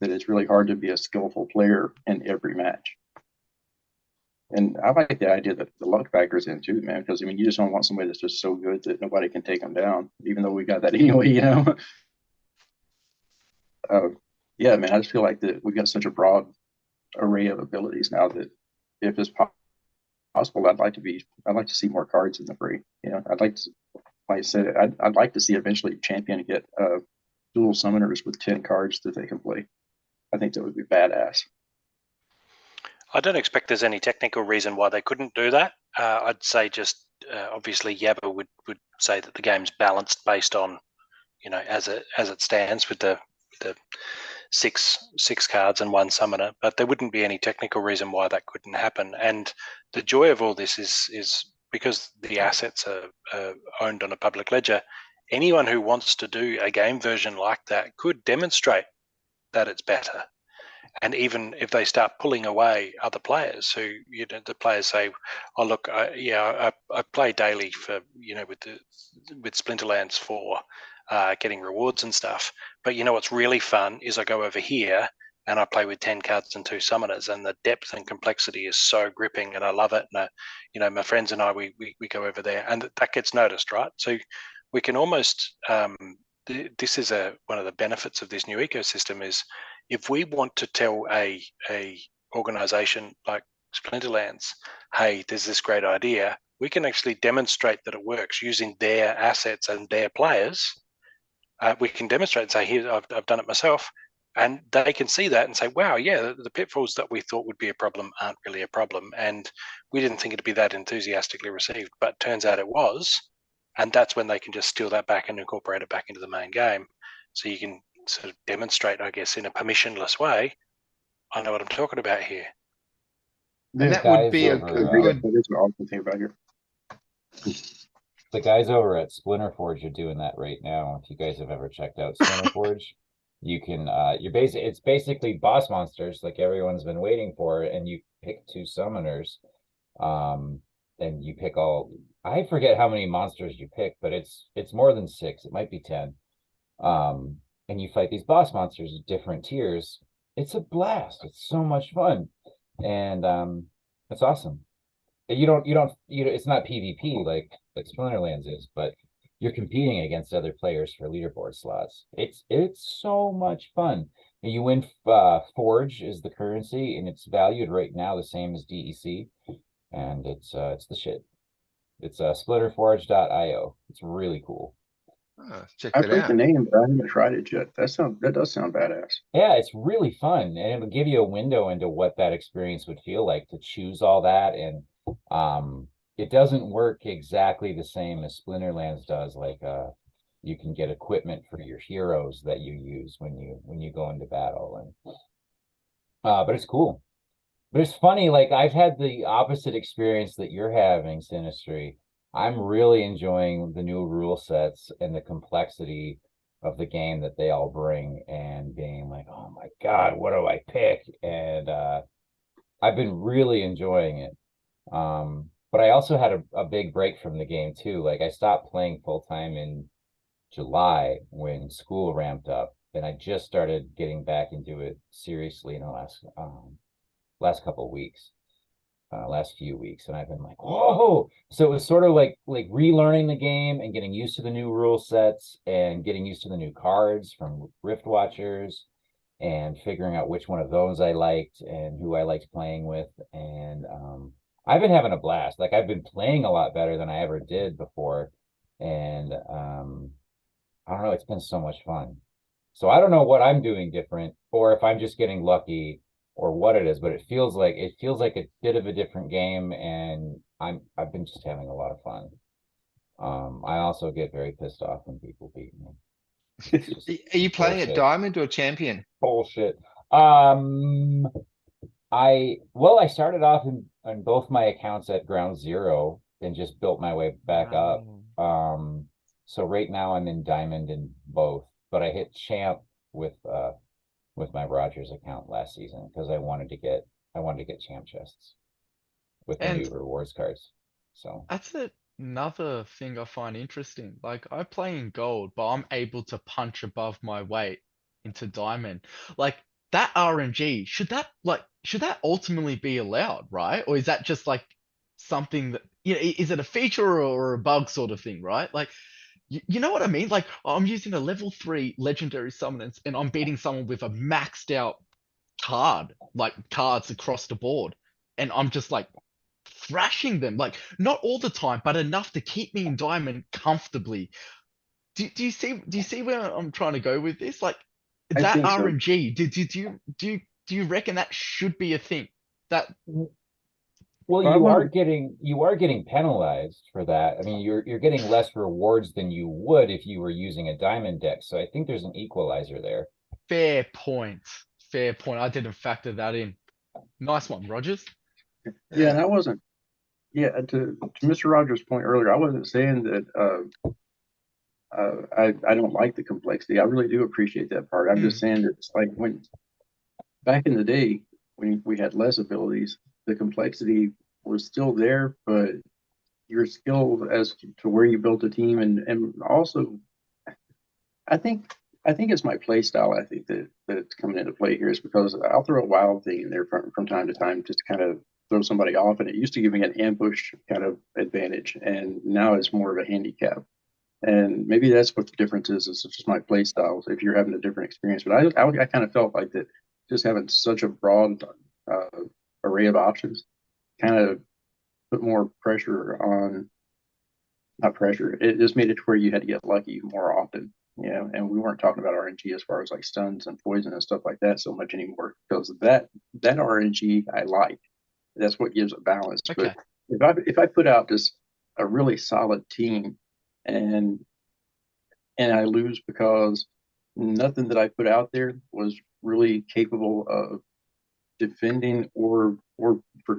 that it's really hard to be a skillful player in every match. And I like the idea that the luck factors in too, man, because I mean, you just don't want somebody that's just so good that nobody can take them down, even though we got that anyway, you know. Yeah, man, I just feel like that we've got such a broad array of abilities now that if it's possible, I'd like to see more cards in the free. You know, I'd like to, like I said, I'd like to see eventually champion get dual summoners with 10 cards that they can play. I think that would be badass. I don't expect there's any technical reason why they couldn't do that. I'd say just obviously Yabba would say that the game's balanced based on, you know, as it stands with the six cards and 1 summoner, but there wouldn't be any technical reason why that couldn't happen. And the joy of all this is because the assets are owned on a public ledger. Anyone who wants to do a game version like that could demonstrate that it's better. And even if they start pulling away other players who, you know, the players say, oh, look, I play daily for, you know, with Splinterlands for getting rewards and stuff. But you know what's really fun is I go over here and I play with 10 cards and 2 summoners, and the depth and complexity is so gripping, and I love it. And you know, my friends and I, we go over there, and that gets noticed, right? So we can almost this is one of the benefits of this new ecosystem is if we want to tell a organization like Splinterlands, hey, there's this great idea, we can actually demonstrate that it works using their assets and their players. We can demonstrate and say, here, I've done it myself. And they can see that and say, wow, yeah, the pitfalls that we thought would be a problem aren't really a problem. And we didn't think it'd be that enthusiastically received, but turns out it was. And that's when they can just steal that back and incorporate it back into the main game. So you can sort of demonstrate, I guess, in a permissionless way, I know what I'm talking about here. And that would be a Guys over, good. That is an awesome thing about here. The guys over at Splinter Forge are doing that right now. If you guys have ever checked out Splinter Forge, you can it's basically boss monsters like everyone's been waiting for, and you pick 2 summoners. And you pick I forget how many monsters you pick, but it's more than 6. It might be 10. And you fight these boss monsters at different tiers. It's a blast. It's so much fun. And it's awesome. It's not PvP like Splinterlands is, but you're competing against other players for leaderboard slots. It's so much fun. And you win Forge is the currency, and it's valued right now the same as DEC. And it's the shit. It's splinterforge.io. It's really cool. Check I've that heard out. the name, but I haven't tried it yet. That does sound badass. Yeah, it's really fun, and it'll give you a window into what that experience would feel like to choose all that. And it doesn't work exactly the same as Splinterlands does. Like you can get equipment for your heroes that you use when you go into battle, and but it's cool. But it's funny, like I've had the opposite experience that you're having, Sinistry. I'm really enjoying the new rule sets and the complexity of the game that they all bring, and being like, oh my God, what do I pick? And I've been really enjoying it. But I also had a big break from the game too. Like I stopped playing full time in July when school ramped up, and I just started getting back into it seriously in the last couple of weeks, last few weeks, and I've been like, whoa! So it was sort of like relearning the game and getting used to the new rule sets and getting used to the new cards from Rift Watchers and figuring out which one of those I liked and who I liked playing with. And I've been having a blast. Like I've been playing a lot better than I ever did before, and I don't know, it's been so much fun. So I don't know what I'm doing different, or if I'm just getting lucky, or what it is, but it feels like a bit of a different game, and I've been just having a lot of fun. I also get very pissed off when people beat me. It's just Are you playing at bullshit. Diamond or Champion? Bullshit. I started off on both my accounts at ground zero and just built my way back up. So right now I'm in Diamond in both, but I hit champ with my Rogers account last season because I wanted to get champ chests with the new And rewards cards. So that's another thing I find interesting. Like I play in gold, but I'm able to punch above my weight into diamond. Like that RNG, should that ultimately be allowed, right? Or is that just like something that is it a feature or a bug sort of thing, right? Like you know what I mean? Like I'm using a level 3 legendary summons and I'm beating someone with a maxed out like cards across the board. And I'm just like thrashing them, like not all the time, but enough to keep me in diamond comfortably. Do you see where I'm trying to go with this? Like I that think so. RNG, do you reckon that should be a thing? That well, Well, I you are getting penalized for that. I mean, you're getting less rewards than you would if you were using a diamond deck. So I think there's an equalizer there. fair point. Fair point. I didn't factor that in. Nice one, Rogers. Yeah, and I wasn't. Yeah, to Mr. Rogers' point earlier, I wasn't saying that I don't like the complexity. I really do appreciate that part. I'm just saying that it's like when back in the day when we had less abilities, the complexity was still there, but your skill as to where you built a team, and also I think it's my play style. I think that's coming into play here is because I'll throw a wild thing in there from time to time just to kind of throw somebody off, and it used to give me an ambush kind of advantage, and now it's more of a handicap. And maybe that's what the difference is. It's just my play styles. If you're having a different experience, but I kind of felt like that just having such a broad uh, array of options kind of put more pressure on, not pressure. It just made it to where you had to get lucky more often. And we weren't talking about RNG as far as like stuns and poison and stuff like that so much anymore, because that RNG I like. That's what gives it balance. Okay. But if I put out just a really solid team and I lose because nothing that I put out there was really capable of defending or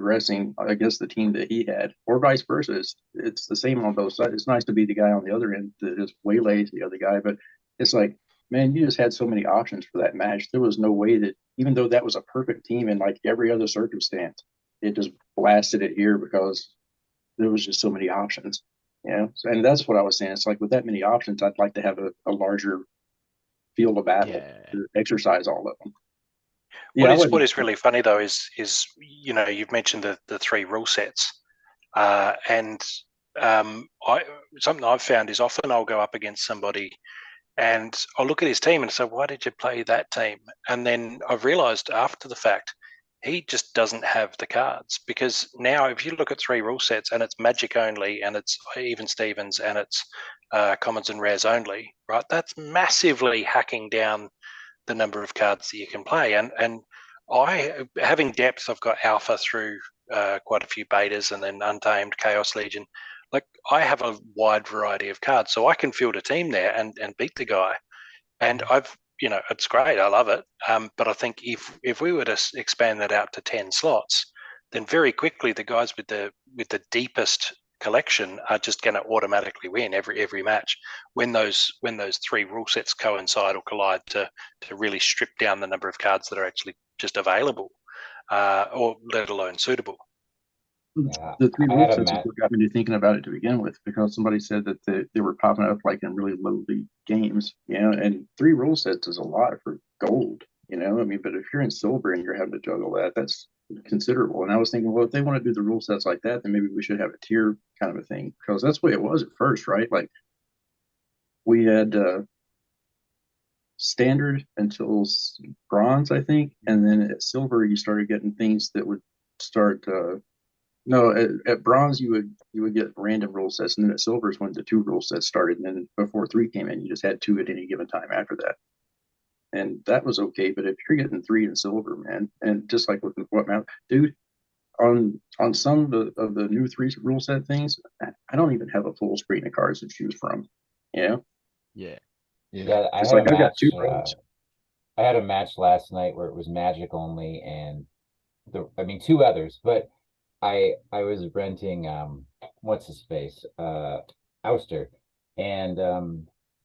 progressing against the team that he had, or vice versa. It's the same on both sides. It's nice to be the guy on the other end that just waylays the other guy, but it's like, man, you just had so many options for that match. There was no way that, even though that was a perfect team in like every other circumstance, it just blasted it here because there was just so many options. And that's what I was saying. It's like with that many options, I'd like to have a larger field of battle to exercise all of them. What is really funny though is you've mentioned the 3 rule sets, and something I've found is often I'll go up against somebody and I'll look at his team and say, why did you play that team? And then I've realised after the fact he just doesn't have the cards, because now if you look at 3 rule sets and it's magic only and it's even Stevens and it's commons and rares only, right? That's massively hacking down the number of cards that you can play. And I, having depth, I've got alpha through quite a few betas and then Untamed, Chaos Legion. Like I have a wide variety of cards, so I can field a team there and beat the guy. And it's great. I love it. But I think if we were to expand that out to 10 slots, then very quickly the guys with the deepest collection are just going to automatically win every match when those 3 rule sets coincide or collide to really strip down the number of cards that are actually just available, or let alone suitable. Yeah, The 3 I rule had a sets is what got me to thinking about it to begin with, because somebody said that they were popping up like in really low league games, and 3 rule sets is a lot for gold, I mean, but if you're in silver and you're having to juggle that, that's considerable. And I was thinking, well, if they want to do the rule sets like that, then maybe we should have a tier kind of a thing, because that's the way it was at first, right? Like we had standard until bronze, I think, and then at silver you started getting things that would start no, at bronze you would get random rule sets, and then at silver is when the 2 rule sets started, and then before 3 came in, you just had 2 at any given time after that. And that was okay, but if you're getting 3 in silver, man, and just like with what mount, dude, on some of the new 3 rule set things, I don't even have a full screen of cards to choose from. Yeah. Yeah, It's like I've got 2 rows. I had a match last night where it was magic only, and 2 others, but I was renting what's his face, Ouster, and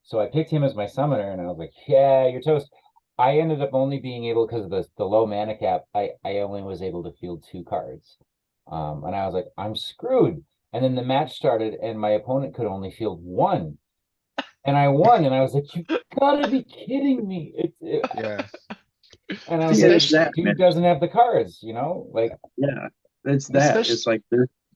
so I picked him as my summoner, and I was like, yeah, you're toast. I ended up only being able, because of the low mana cap, I only was able to field 2 cards, and I was like, I'm screwed. And then the match started, and my opponent could only field 1, and I won. And I was like, you gotta be kidding me! Yeah. And I was like, dude doesn't have the cards, like. Yeah, it's that. It's like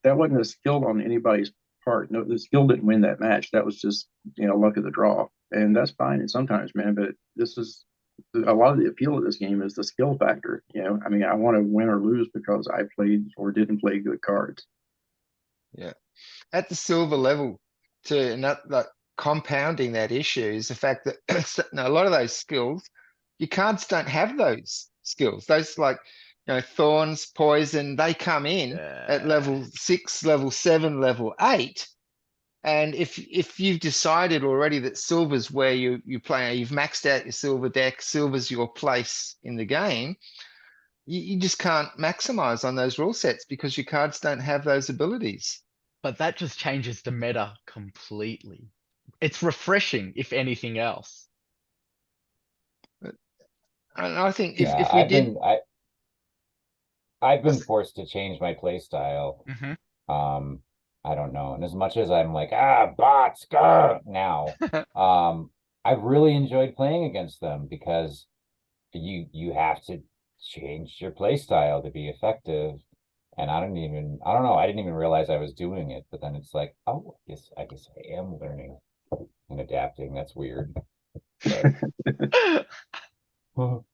that wasn't a skill on anybody's part. No, the skill didn't win that match. That was just luck of the draw, and that's fine. And sometimes, man, but this is a lot of the appeal of this game is the skill factor. I mean, I want to win or lose because I played or didn't play good cards. Yeah. At the silver level, to not like compounding that issue is the fact that a lot of those skills, your cards don't have those skills. Those like, thorns, poison, they come in at level 6, level 7, level 8. And if you've decided already that silver's where you play, you've maxed out your silver deck, silver's your place in the game, you just can't maximize on those rule sets because your cards don't have those abilities. But that just changes the meta completely. It's refreshing, if anything else. And I think if Yeah, we I've been forced to change my play style. Mhm. I don't know. And as much as I'm like, bots, grr, now, I've really enjoyed playing against them, because you have to change your play style to be effective. And I don't know, I didn't even realize I was doing it, but then it's like, oh, I guess I am learning and adapting. That's weird. But...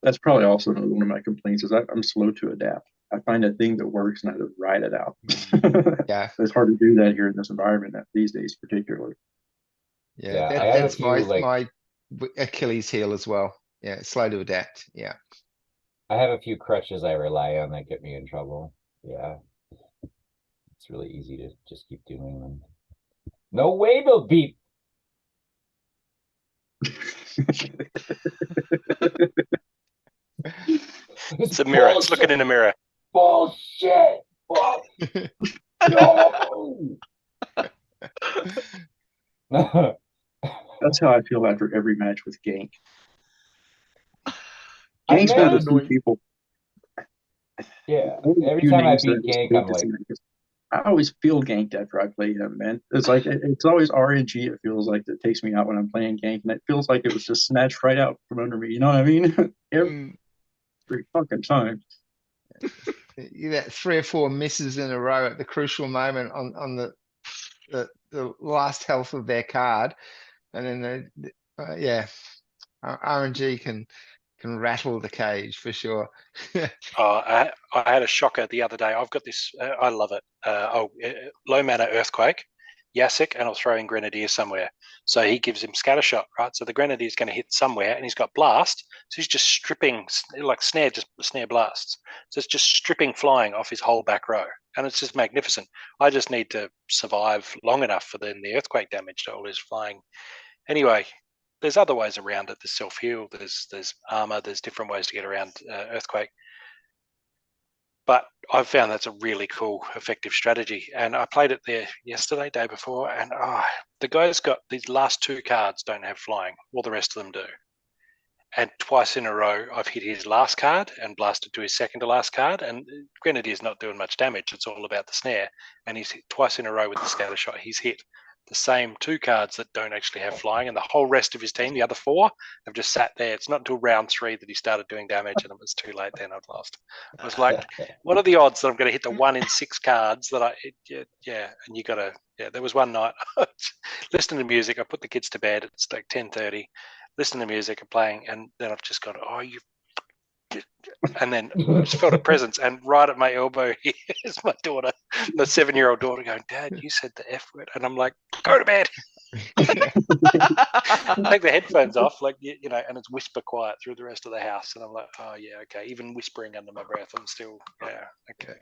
That's probably also one of my complaints is I'm slow to adapt. I find a thing that works and I just ride it out. Yeah. It's hard to do that here in this environment these days, particularly. Yeah, I have that's a few, my Achilles heel as well. Yeah, slow to adapt. Yeah. I have a few crutches I rely on that get me in trouble. Yeah. It's really easy to just keep doing them. No way they'll beat. It's a mirror. It's looking in a mirror. Bullshit. Fuck. No. That's how I feel after every match with Gank. I Gank's one of imagine- those two people. Yeah. one of the Every few time I names that beat I Gank, hate I'm to see like, that, 'cause I always feel ganked after I play him, man. It's like it's always RNG. It feels like that takes me out when I'm playing Gank, and it feels like it was just snatched right out from under me. You know what I mean? Every fucking time. You get 3 or 4 misses in a row at the crucial moment on the last health of their card, and then yeah, RNG can rattle the cage for sure. I had a shocker the other day. I've got this. I love it. Low mana earthquake, Yasik, and I'll throw in Grenadier somewhere. So he gives him scatter shot, right? So the Grenadier is going to hit somewhere, and he's got blast. So he's just stripping like snare blasts. So it's just stripping flying off his whole back row, and it's just magnificent. I just need to survive long enough for then the earthquake damage to all his flying. Anyway, there's other ways around it. There's self-heal, there's armor, there's different ways to get around earthquake. But I've found that's a really cool, effective strategy. And I played it there yesterday, day before, and the guy's got these last 2 cards don't have flying. All the rest of them do. And twice in a row, I've hit his last card and blasted to his second to last card. And Grenadier's not doing much damage. It's all about the snare. And he's hit twice in a row with the scatter shot. He's hit the same 2 cards that don't actually have flying, and the whole rest of his team, the other 4, have just sat there. It's not until round 3 that he started doing damage, and it was too late. Then I'd lost. I was like, what are the odds that I'm going to hit the 1 in 6 cards that yeah, and you got to, yeah, there was one night, listening to music, I put the kids to bed, it's like 10:30, listening to music and playing, and then I've just gone, oh, you, and then I just felt a presence, and right at my elbow here is my daughter, the 7-year-old daughter, going, Dad, you said the F word, and I'm like, go to bed. Take the headphones off, like, you know, and it's whisper quiet through the rest of the house, and I'm like, oh yeah, okay. Even whispering under my breath, I'm still, yeah, okay.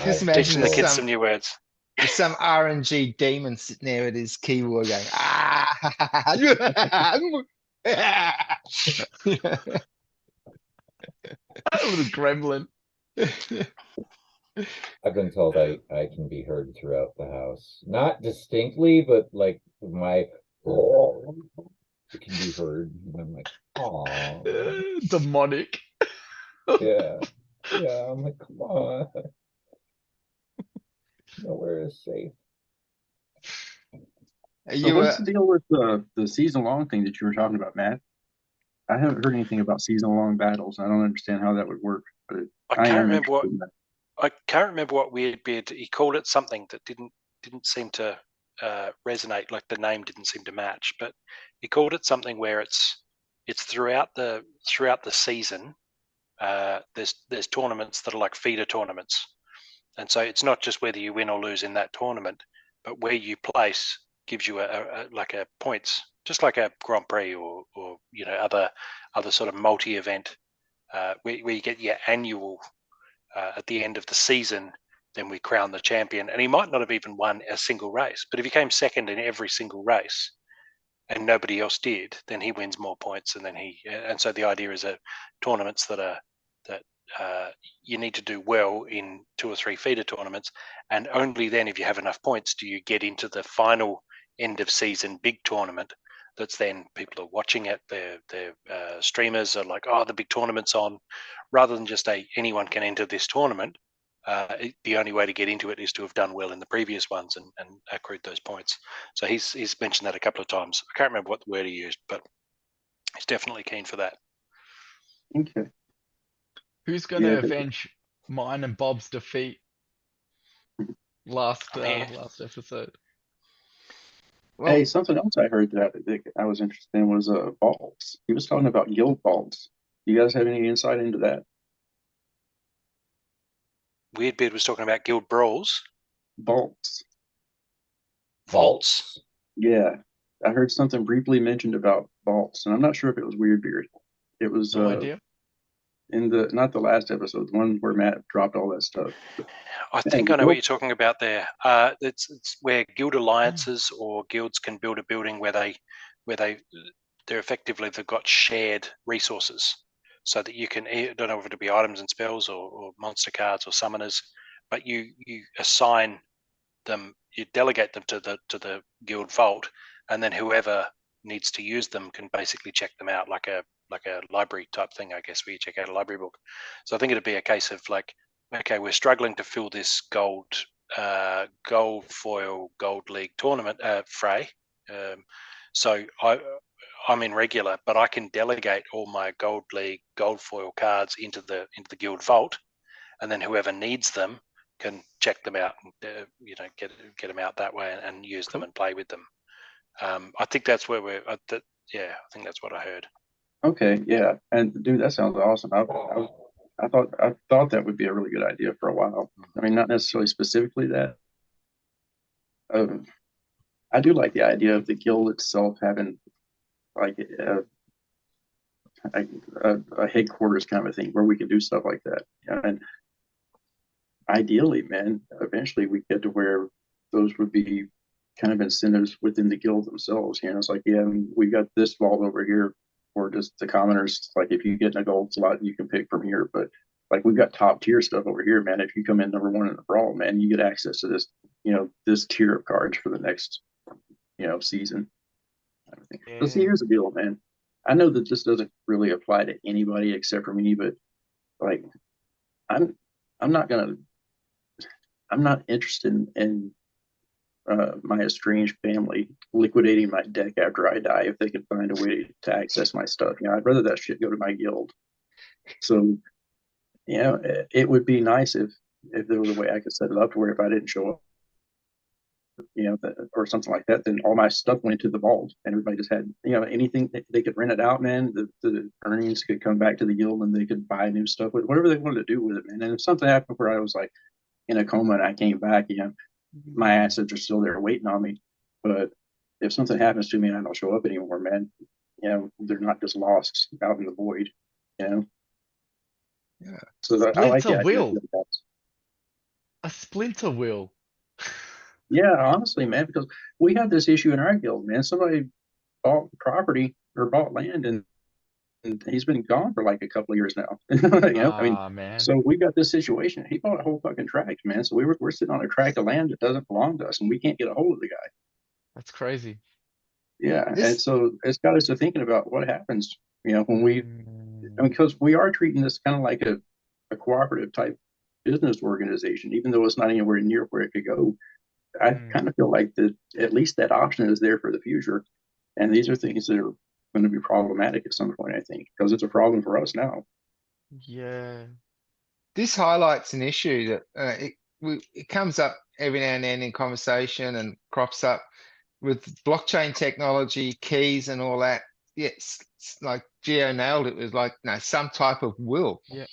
Just imagine Teaching the kids some new words. There's some RNG demon sitting there at his keyboard going, A little gremlin. I've been told I can be heard throughout the house. Not distinctly, but like my it can be heard. And I'm like, oh, Demonic. yeah. Yeah, I'm like, come on. Nowhere is safe. Are So you what's the deal with the season long thing that you were talking about, Matt? I haven't heard anything about season long battles. I don't understand how that would work. But I can't remember what interested in that. I can't remember what Weirdbeard, he called it something that didn't seem to resonate, like the name didn't seem to match, but he called it something where it's throughout the season. There's tournaments that are like feeder tournaments, and so it's not just whether you win or lose in that tournament, but where you place gives you a points, just like a Grand Prix or you know, other sort of multi-event where you get your annual at the end of the season. Then we crown the champion, and he might not have even won a single race, but if he came second in every single race and nobody else did, then he wins more points, and then and so the idea is that tournaments that you need to do well in 2 or 3 feeder tournaments, and only then, if you have enough points, do you get into the final end of season big tournament. That's then people are watching it. Their streamers are like, oh, the big tournament's on, rather than just anyone can enter this tournament. The only way to get into it is to have done well in the previous ones and accrued those points. So he's mentioned that a couple of times. I can't remember what the word he used, but he's definitely keen for that. Okay. Who's going to Yeah, but- avenge mine and Bob's defeat last here. last episode? well, Hey, something else I heard that I was interested in was vaults. He was talking about guild vaults. You guys have any insight into that? Weirdbeard was talking about guild brawls. Vaults. Vaults. Yeah, I heard something briefly mentioned about vaults, and I'm not sure if it was Weirdbeard. It was No idea. in the not the last episode, the one where Matt dropped all that stuff. I think I know what you're talking about there. It's where guild alliances or guilds can build a building where they're effectively, they've got shared resources. so that you can, I don't know if it'll be items and spells or monster cards or summoners, but you assign them, you delegate them to the guild vault, and then whoever needs to use them can basically check them out like a library type thing, I guess, where you check out a library book. So I think it'd be a case of like, okay, we're struggling to fill this gold foil gold league tournament fray. So I'm in regular, but I can delegate all my gold league gold foil cards into the guild vault, and then whoever needs them can check them out and get them out that way and use them and play with them. I think that's where we're at. I think that's what I heard. Okay, yeah, and dude, that sounds awesome. I thought that would be a really good idea for a while. I mean, not necessarily specifically that. I do like the idea of the guild itself having like a headquarters kind of a thing where we can do stuff like that. And ideally, man, eventually we get to where those would be kind of incentives within the guild themselves. It's like, yeah, I mean, we got this vault over here for just the commoners. Like, if you get in a gold slot, you can pick from here. But like, we've got top tier stuff over here, man. If you come in number 1 in the brawl, man, you get access to this, this tier of cards for the next, season. Yeah. So see, here's the deal, man. I know that this doesn't really apply to anybody except for me, but like, I'm not interested in my estranged family liquidating my deck after I die if they can find a way to access my stuff. I'd rather that shit go to my guild. So, it would be nice if there was a way I could set it up to where if I didn't show up, or something like that, then all my stuff went to the vault and everybody just had, anything that they could rent it out, man. The earnings could come back to the guild and they could buy new stuff with whatever they wanted to do with it, man. And if something happened where I was like in a coma and I came back, my assets are still there waiting on me. But if something happens to me and I don't show up anymore, man, they're not just lost out in the void, Yeah. So I like the Splinter idea wheel. of that. A splinter wheel. Yeah, honestly, man, because we had this issue in our guild, man. Somebody bought property or bought land and he's been gone for like a couple of years now. I mean, Man. so we got this situation. He bought a whole fucking tract, man. So we're sitting on a tract of land that doesn't belong to us, and we can't get a hold of the guy. That's crazy. Yeah, and so it's got us to thinking about what happens, when we, because we are treating this kind of like a cooperative type business organization, even though it's not anywhere near where it could go. I kind of feel like that at least that option is there for the future, and these are things that are going to be problematic at some point, I think, because it's a problem for us now. Yeah. This highlights an issue that it comes up every now and then in conversation and crops up with blockchain technology, keys and all that. Yes, it's like Geo nailed it. It was like, some type of will. Yeah.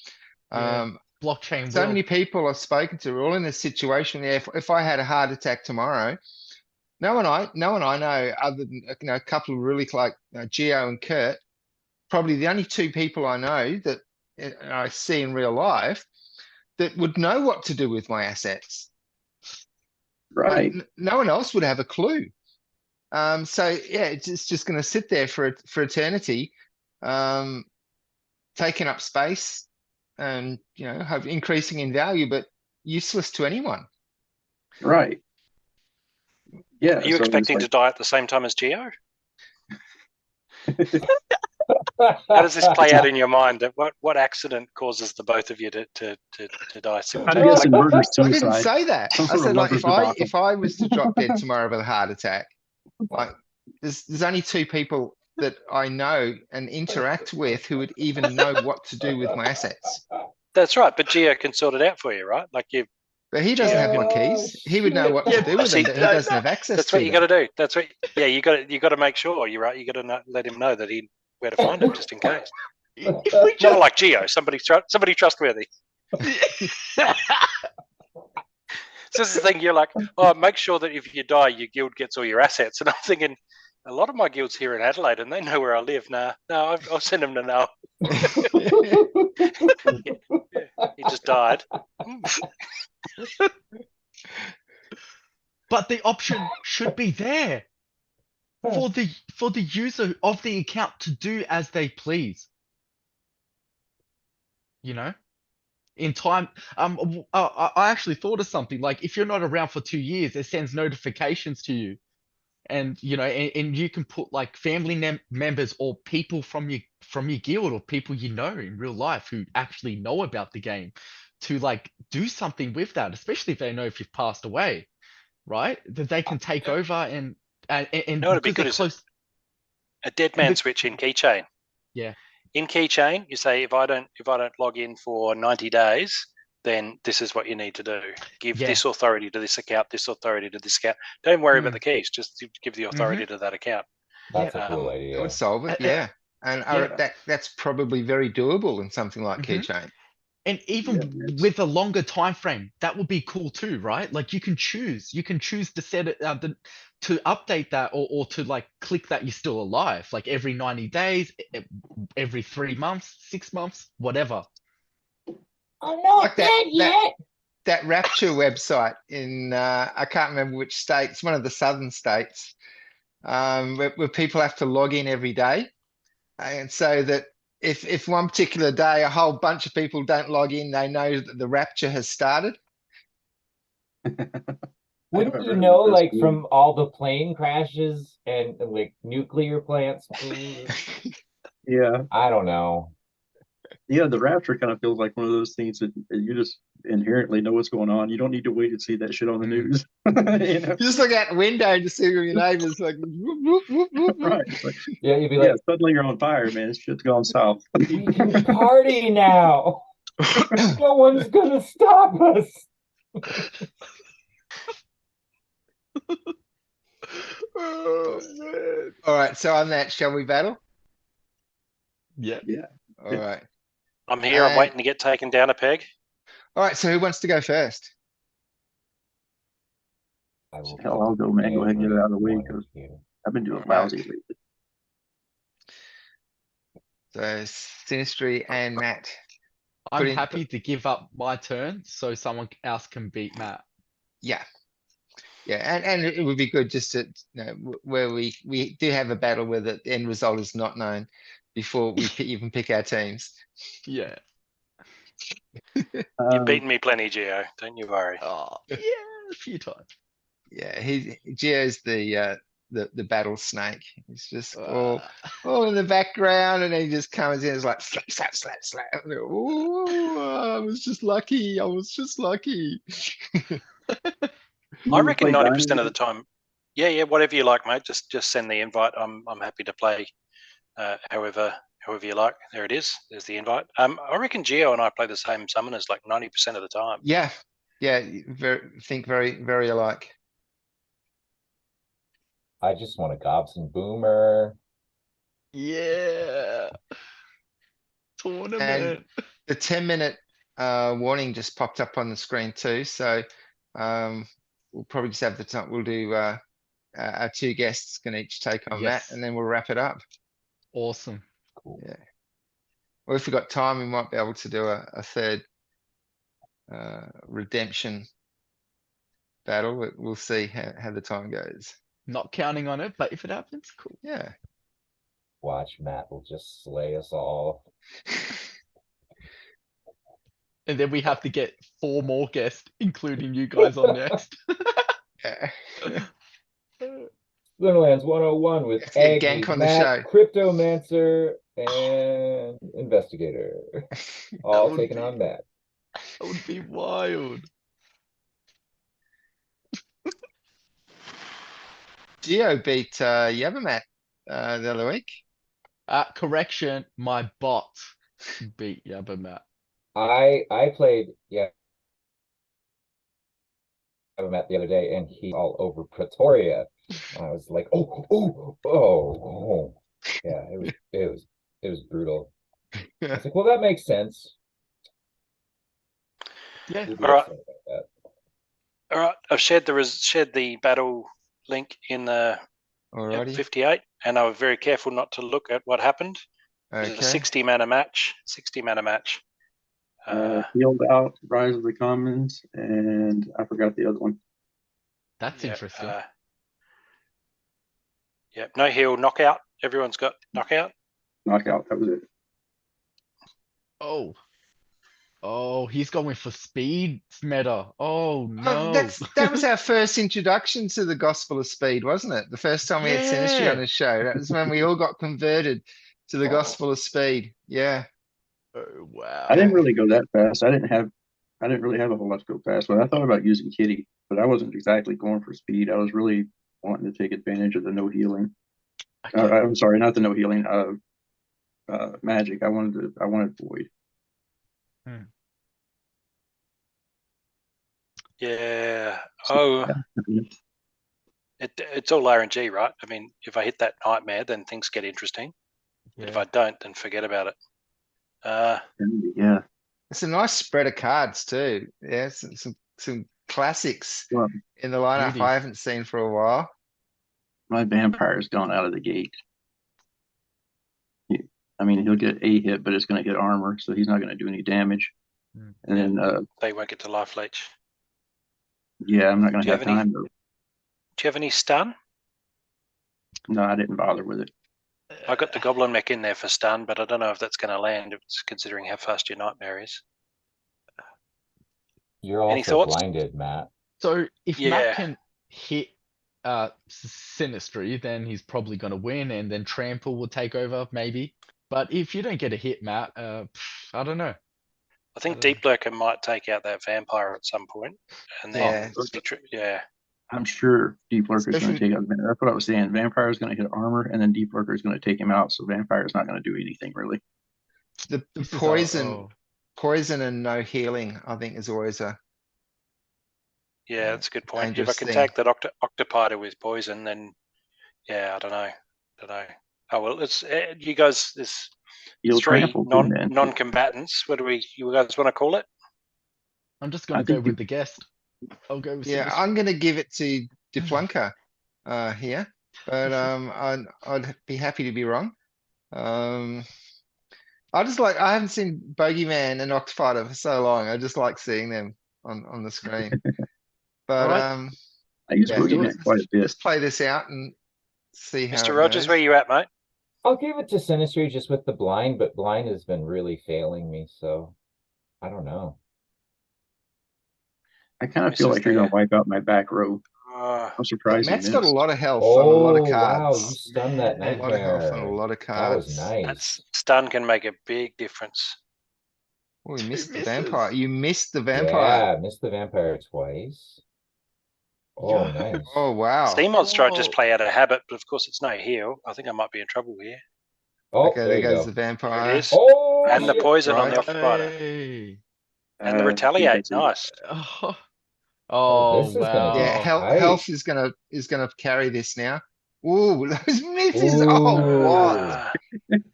So Blockchain will. many people I've spoken to are all in this situation. Yeah, if I had a heart attack tomorrow, no one I know other than a couple of really like Geo and Kurt, probably the only 2 people I know that I see in real life that would know what to do with my assets. Right. No one else would have a clue. So yeah, it's just going to sit there for eternity, taking up space and have increasing in value, but useless to anyone. Right. Yeah. Are you expecting to die at the same time as Geo? How does this play out in your mind? What accident causes the both of you to die I simultaneously? guess murder I didn't suicide. say that. Some I sort of said like lover's debacle. if I was to drop dead tomorrow with a heart attack, like there's only 2 people that I know and interact with who would even know what to do with my assets. That's right, but Geo can sort it out for you, right? Like you. But he doesn't have any keys. He would know what to do with them, but he doesn't have access That's to what you got to do. That's what. Yeah, you got to make sure. You're right. You got to let him know that where to find him, just in case. If we Not like Geo, somebody trustworthy. So this is the thing. You're like, make sure that if you die, your guild gets all your assets. And I'm thinking, a lot of my guilds here in Adelaide, and they know where I live. No, I'll send them to know. He just died. But the option should be there for the user of the account to do as they please. you know? In time, I actually thought of something like if you're not around for 2 years, it sends notifications to you, and and you can put like family members or people from your guild or people you know in real life who actually know about the game to like do something with that, especially if they know if you've passed away, right? That they can take Yeah. over and know what'd be because they're good is close. a dead man switch in keychain. Yeah. In keychain, you say if I don't log in for 90 days, then this is what you need to do. Give Yeah. this authority to this account, this authority to this account. Don't worry about Mm. the keys. Just give the authority to that account. That's Yeah. a cool That would idea. solve it, Uh, uh, yeah. And Yeah. that's probably very doable in something like Mhm. keychain. And Yeah, even it's, with a longer time frame, that would be cool too, right? Like you can choose to set it to update that or to like click that you're still alive, like every 90 days, every 3 months, 6 months, whatever. I'm not Like that Rapture website in I can't remember which state, it's one of the southern states, where people have to log in every day. And so that if one particular day a whole bunch of people don't log in, they know that the rapture has started. Wouldn't haven't you heard know, of this like one. from all the plane crashes and like nuclear plants? Yeah, I don't know. yeah. The Rapture kind of feels like one of those things that you just inherently know what's going on. You don't need to wait to see that shit on the news. You know? You just look out the window to see your neighbors like whoop, whoop, whoop, whoop, whoop. Right. It's like, Yeah, you'd be yeah, like, suddenly you're on fire, man. Shit's gone south. we can party now. No one's gonna stop us. Oh, man. All right, so on that, shall we battle? Yeah. Yeah. All right. I'm here. I'm And- waiting to get taken down a peg. All right, so who wants to go first? I will Hell, I'll go, man. Go ahead and get it out of the way every one because of you. I've been doing All right. lousy lately. So Sinistry and Matt. I'm Put in- happy to give up my turn so someone else can beat Matt. Yeah. Yeah, and it would be good just to where we do have a battle where the end result is not known before we even pick our teams. Yeah. You've beaten me plenty, Geo. Don't you worry. Oh, yeah, a few times. Yeah, Geo's the battle snake. He's just all Uh, in the background, and he just comes in. It's like slap, slap, slap, slap. Ooh, I was just lucky. I was just lucky. I reckon 90% of the time. Yeah, whatever you like, mate. Just send the invite. I'm happy to play however you like. There it is. There's the invite. I reckon Geo and I play the same summoners like 90% of the time. Yeah, think very, very alike. I just want a Gobson Boomer. yeah. Tournament. The 10-minute warning just popped up on the screen too. So we'll probably just have the time. We'll do our two guests can each take on that, Yes. and then we'll wrap it up. Awesome. Cool. Yeah. Well, if we've got time, we might be able to do a third redemption battle. We'll see how the time goes. Not counting on it, but if it happens, cool. Yeah. Watch, Matt will just slay us all. And then we have to get 4 more guests, including you guys on next. Yeah. Splinterlands 101 with Let's get Aggie, Gank on the Matt, show. Cryptomancer, and Investigator. All would taking be- on Matt. That would be wild. Geo beat Yavamat the other week. Correction, my bot beat Yabamat. I played Matt the other day, and he all over Pretoria. I was like, oh. Yeah, it was brutal. It's like, well, that makes sense. Yeah. We'll be All right. upset about that. All right. I've shared the battle link in the Alrighty. 58, and I was very careful not to look at what happened. It was a Okay. 60 mana match. 60 mana match. Healed out, Rise of the Commons, and I forgot the other one. That's interesting. No heal, knockout. Everyone's got knockout. Knockout. That was it. Oh, Oh, he's going for speed meta. Oh Oh, no. that was our first introduction to the Gospel of Speed, wasn't it? The first time we had Sinistry on Yeah. the show. That was when we all got converted to the Gospel of Speed. Yeah. Oh I didn't wow. really go that fast. I didn't really have a whole lot to go fast, but I thought about using Kitty, but I wasn't exactly going for speed. I was really wanting to take advantage of the no healing. Okay. I'm sorry, not the no healing. Magic. I wanted void. Yeah. Oh, it's all RNG, right? I mean, if I hit that nightmare, then things get interesting. But if Yeah. I don't, then forget about it. Yeah. It's a nice spread of cards too. Yeah, some classics Well, in the lineup Beauty. I haven't seen for a while. my vampire's gone out of the gate. I mean, he'll get a hit, but it's going to hit armor, so he's not going to do any damage. Mm. And then, They won't get to life leech. yeah, I'm not going Do to you have have any? time though. Do you have any stun? No, I didn't bother with it. I got the goblin mech in there for stun, but I don't know if that's going to land. It's considering how fast your nightmare is. You're Any also thoughts? blinded, Matt. So if Yeah. Matt can hit Sinistry, then he's probably gonna win, and then Trample will take over, maybe. But if you don't get a hit, Matt, I don't know. I think I don't know. Deep Lurker might take out that vampire at some point, and then yeah. I'm sure Deep Lurker is going Especially- to take out. That's what I was saying. Vampire is going to hit armor, and then Deep Lurker is going to take him out. So Vampire is not going to do anything really. The This is poison and no healing, I think, is always a Yeah, that's a good point. If I dangerous can thing. tag that Octopider with poison, then yeah, I don't know. Oh well, it's you guys. There's He'll three trample too, man. non-combatants. What do you guys want to call it? I'm just I gonna go think with the guest. I'll go with Yeah, Sinistry. I'm gonna give it to Deflunker here, but I'd be happy to be wrong. I haven't seen Bogeyman and Octofighter for so long. I just like seeing them on the screen. But Alright. I use yeah, Boogeyman quite a bit. let's play this out and see how Mr. it Rogers, goes. where you at, mate? I'll give it to Sinistry just with the blind, but blind has been really failing me, so I don't know. I kind of This feel is like you're going there. to wipe out my back row. I'm Yeah, surprised you Matt's got a missed. lot of health on a lot of Oh, wow, you cards. stunned that Man. A lot of health on a nightmare. lot of That was cards. nice. That's stun can make a big difference. Oh, you Two missed the misses. vampire. You missed the vampire. Yeah, missed the vampire twice. Oh, Yo. nice. Oh, wow. Sea monster I just Whoa. play out of habit, but of course it's no heal. I think I might be in trouble here. Oh, Okay, there there you goes go. the There vampire. it is. Oh, And the shit. poison on the Right. Octopider. Hey. And the I think retaliate. that's it. Nice. Oh, Oh, this is gonna wow. be Yeah, tight. health is gonna carry this now. Ooh, those misses. Oh, what? Ah,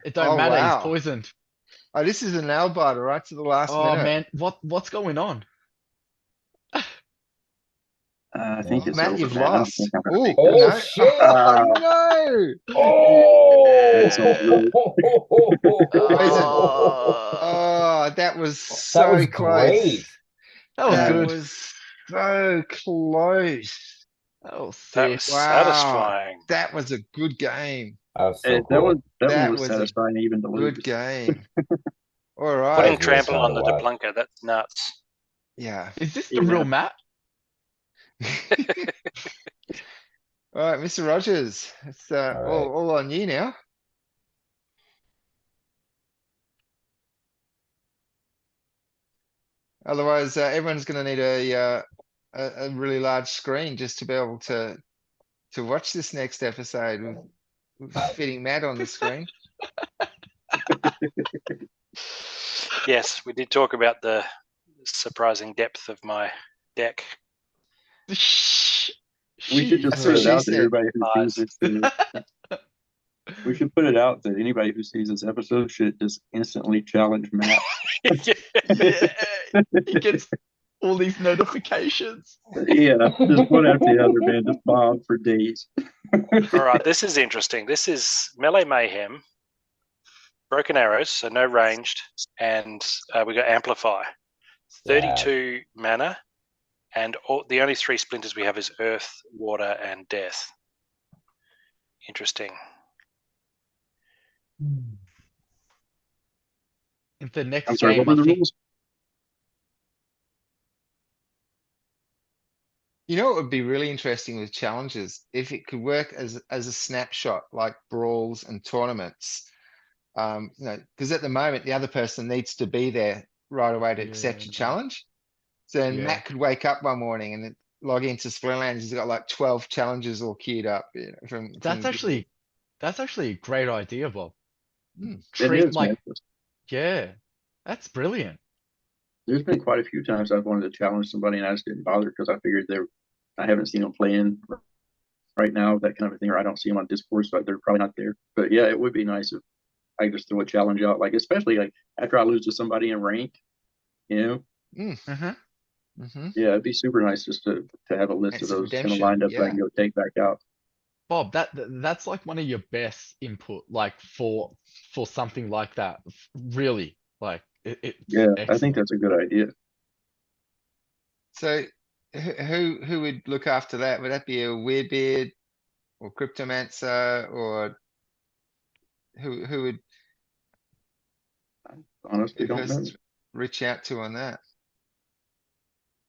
It don't Oh, matter, he's wow. poisoned. Oh, this is a nail biter right to the last Oh minute. man, what's going on? I think Oh, it's Matt, over, you've man. I don't lost. think I'm going to Ooh, make Oh, this. no. shit. Oh, no. Oh! That's all good. Oh, that was That was so close. great. That was That good. was so close. That was that sick. was Wow. satisfying. That was a good game. That was so That cool. one That was was a satisfying even to Good lose. game. All That Putting right. was really trample fun on to the watch. Deplunker, that's nuts. Yeah. Is this the Yeah. real Matt? All right, Mr. Rogers, it's All right. all on you now. Otherwise, everyone's gonna need a really large screen just to be able to watch this next episode with fitting Matt on the screen. Yes, we did talk about the surprising depth of my deck. We should Jeez. just That's put what it she out that said. everybody who sees Nice. this. We should put it out that anybody who sees this episode should just instantly challenge Matt. Yeah, he gets all these notifications. Yeah, just one after the other, man. Just bomb for days. All right, this is interesting. This is Melee Mayhem, Broken Arrows, so no ranged, and we got Amplify. 32 mana, and the only 3 splinters we have is Earth, Water, and Death. Interesting. In the next I'm sorry, game, what were I the think rules? You know, what would be really interesting with challenges, if it could work as a snapshot, like brawls and tournaments. You know, because at the moment, the other person needs to be there right away to accept your Yeah. challenge. So then Yeah. Matt could wake up one morning and then log into Splinterlands, he's got like 12 challenges all queued up, you know, from That's actually a great idea, Bob. Mm. It Treat is, man. like, yeah, that's brilliant. There's been quite a few times I've wanted to challenge somebody and I just didn't bother because I figured I haven't seen them playing right now, that kind of a thing, or I don't see them on Discord, so they're probably not there. But yeah, it would be nice if I could just throw a challenge out, like especially like after I lose to somebody in rank, you know. Mm-hmm. Yeah, it'd be super nice just to have a list And of some those kind of redemption, lined up that I yeah. can go take back out. Bob, that's like one of your best input, like for something like that. Really, like it's Yeah, I think excellent. that's a good idea. So who would look after that? Would that be a Weirbeard or Cryptomancer, or who would Honestly, good don't know. person to reach out to on that?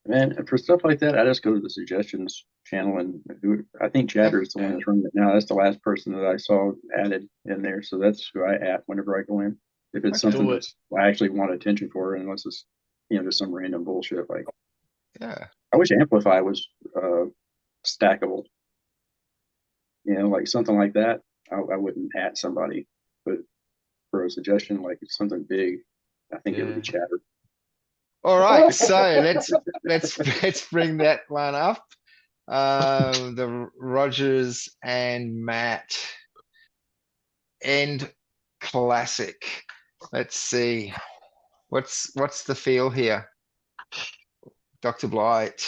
Man, and for stuff like that, I just go to the suggestions channel and I think Chatter is the one that's running it now. That's the last person that I saw added in there. So that's who I add whenever I go in. If it's Okay. something Do it. that's I actually want attention for, unless it's just some random bullshit. Like Yeah. I wish Amplify was stackable. Like something like that. I wouldn't add somebody, but for a suggestion, like it's something big, I think it would be Yeah. Chatter. All right, so let's bring that one up. The Rogers and Matt end classic. Let's see. What's the feel here? Dr. Blight.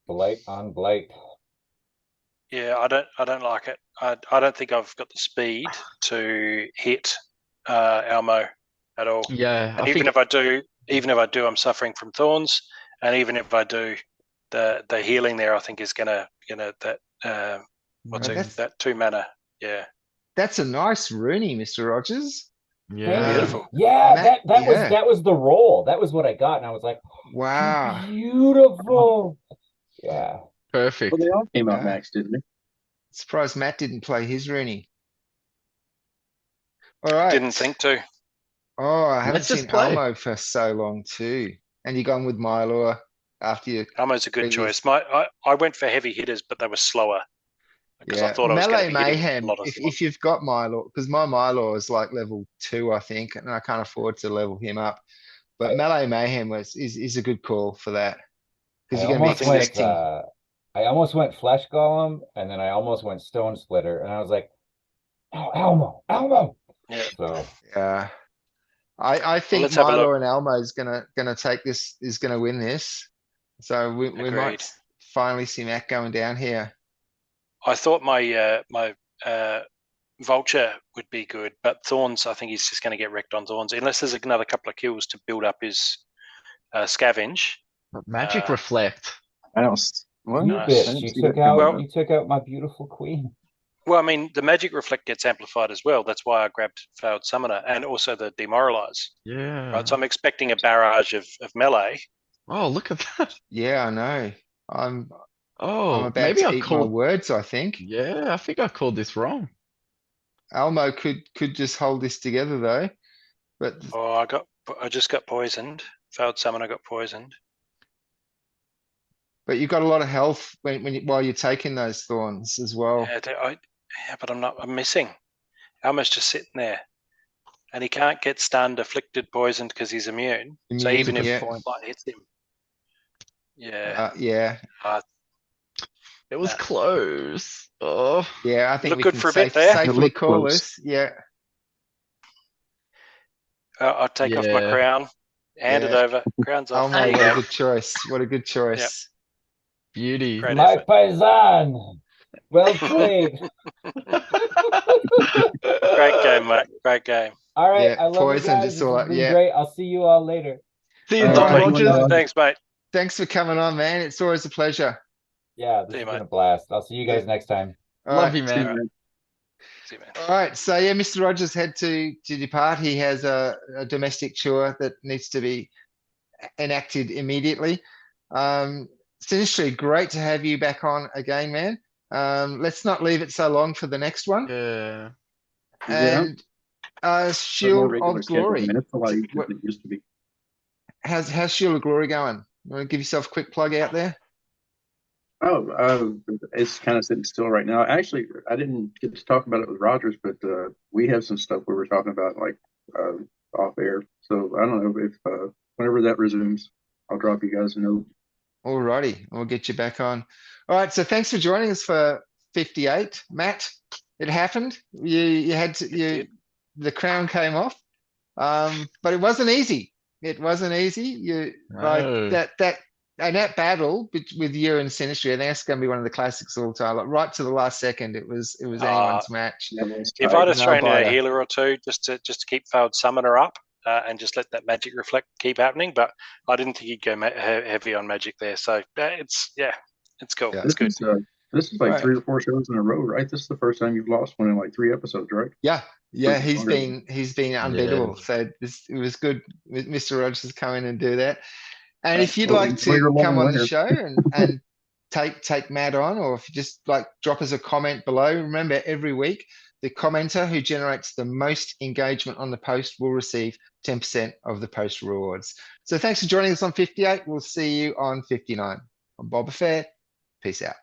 Blight on blight. Yeah, I don't like it. I don't think I've got the speed to hit Elmo at all. Yeah, And I even think if I do, I'm suffering from thorns. And even if I do, the healing there, I think is gonna that what's Well, it, that 2 mana. Yeah, that's a nice Rooney, Mr. Rogers. yeah. Beautiful. Yeah, Matt, yeah. that was the roll. That was what I got, and I was like, Wow. beautiful. Yeah. Perfect. Well, they all came out Yeah. max, didn't they? Surprised Matt didn't play his Rooney. All right. didn't think to. Oh, I haven't Let's just seen play. Elmo for so long too. And you gone with Mylor after you. Elmo's a good Previous- choice. I went for heavy hitters, but they were slower because I Yeah, thought I was Melee going to be hitting a Mayhem, lot of if you've got Mylor, because my Mylor is like level 2, I think, and I can't afford to level him up. But Melee Mayhem is a good call for that. Because I you're gonna be almost went, expecting. I almost went Flesh Golem, and then I almost went Stone Splitter, and I was like, oh, Elmo. Yeah. So Yeah. I think let's have a look. Mylor and Elmo is gonna take this, is gonna win this. So we Agreed. might finally see Matt going down here. I thought my Vulture would be good, but Thorns, I think he's just going to get wrecked on Thorns unless there's another couple of kills to build up his scavenge. Magic Reflect. I don't. What? you Nice. bitch, I didn't you see took that out coming. you took out my beautiful queen. Well, I mean, the Magic Reflect gets amplified as well. That's why I grabbed Failed Summoner and also the Demoralize. Yeah. Right, so I'm expecting a barrage of melee. Oh, look at that. Yeah, I know. I'm Oh, about maybe to I eat my called. words, I think. Yeah, I think I called this wrong. Elmo could just hold this together though. But Oh, I just got poisoned. Failed Summoner got poisoned. you've got a lot of health while you're taking those thorns as well. Yeah, but I'm missing. Elmo's just sitting there. And he can't get stunned, afflicted, poisoned because he's immune. So Immune, even if yeah. light hits him. Yeah. Yeah, It was Nah. close. Oh, yeah, I think Looked we good can for a bit there. It safely looked call close. this, yeah. I'll take off my Yeah. crown, hand it Yeah. over. Crown's off. Elmo, There you what a go. good choice, what a good choice. beauty. Great My effort. paisan. Well played. Great game, mate. Great game. All right, Yeah, I love you poison guys. just This all has up, been yeah. great. I'll see you all later. See you, All Don right. Rogers. Thanks, mate. Thanks for coming on, man. It's always a pleasure. Yeah, this See you, has been mate. a blast. I'll see you guys next time. All Love right. you, See you, man. man. See you, man. All right, so yeah, Mr. Rogers had to depart. He has a domestic chore that needs to be enacted immediately. Sinistry, great to have you back on again, man. Let's not leave it so long for the next one. Yeah. Yeah. And A more Shield regular of schedule. I Glory. mean, it's a lot easier What- than it used to be. How's Shield of Glory going? You want to give yourself a quick plug out there? Oh, it's kind of sitting still right now. Actually, I didn't get to talk about it with Rogers, but we have some stuff we were talking about like off air. So I don't know if whenever that resumes, I'll drop you guys a note. Alrighty, we'll get you back on. All right, so thanks for joining us for 58, Matt. It happened. You had to the crown came off. But it wasn't easy. It wasn't easy. You like No. that battle with you and Sinistry, I think that's gonna be one of the classics of all time. Like right to the last second, it was anyone's match. Yeah, well, it's If tight. I'd have No thrown in a biter. healer or two just to keep failed summoner up and just let that magic reflect keep happening, but I didn't think he'd go heavy on magic there. So it's cool. Yeah. It's good. This is like Right. 3 or 4 shows in a row, right? This is the first time you've lost one in like 3 episodes, right? Yeah, Pretty he's longer than- been unbeatable. So it was good with Mr. Rogers to come in and do that. And if you'd Well, like enjoy to your long come on the winter. show and take Matt on, or if you just like drop us a comment below. Remember, every week the commenter who generates the most engagement on the post will receive 10% of the post rewards. So thanks for joining us on 58. We'll see you on 59. I'm Boba Fett. Peace out.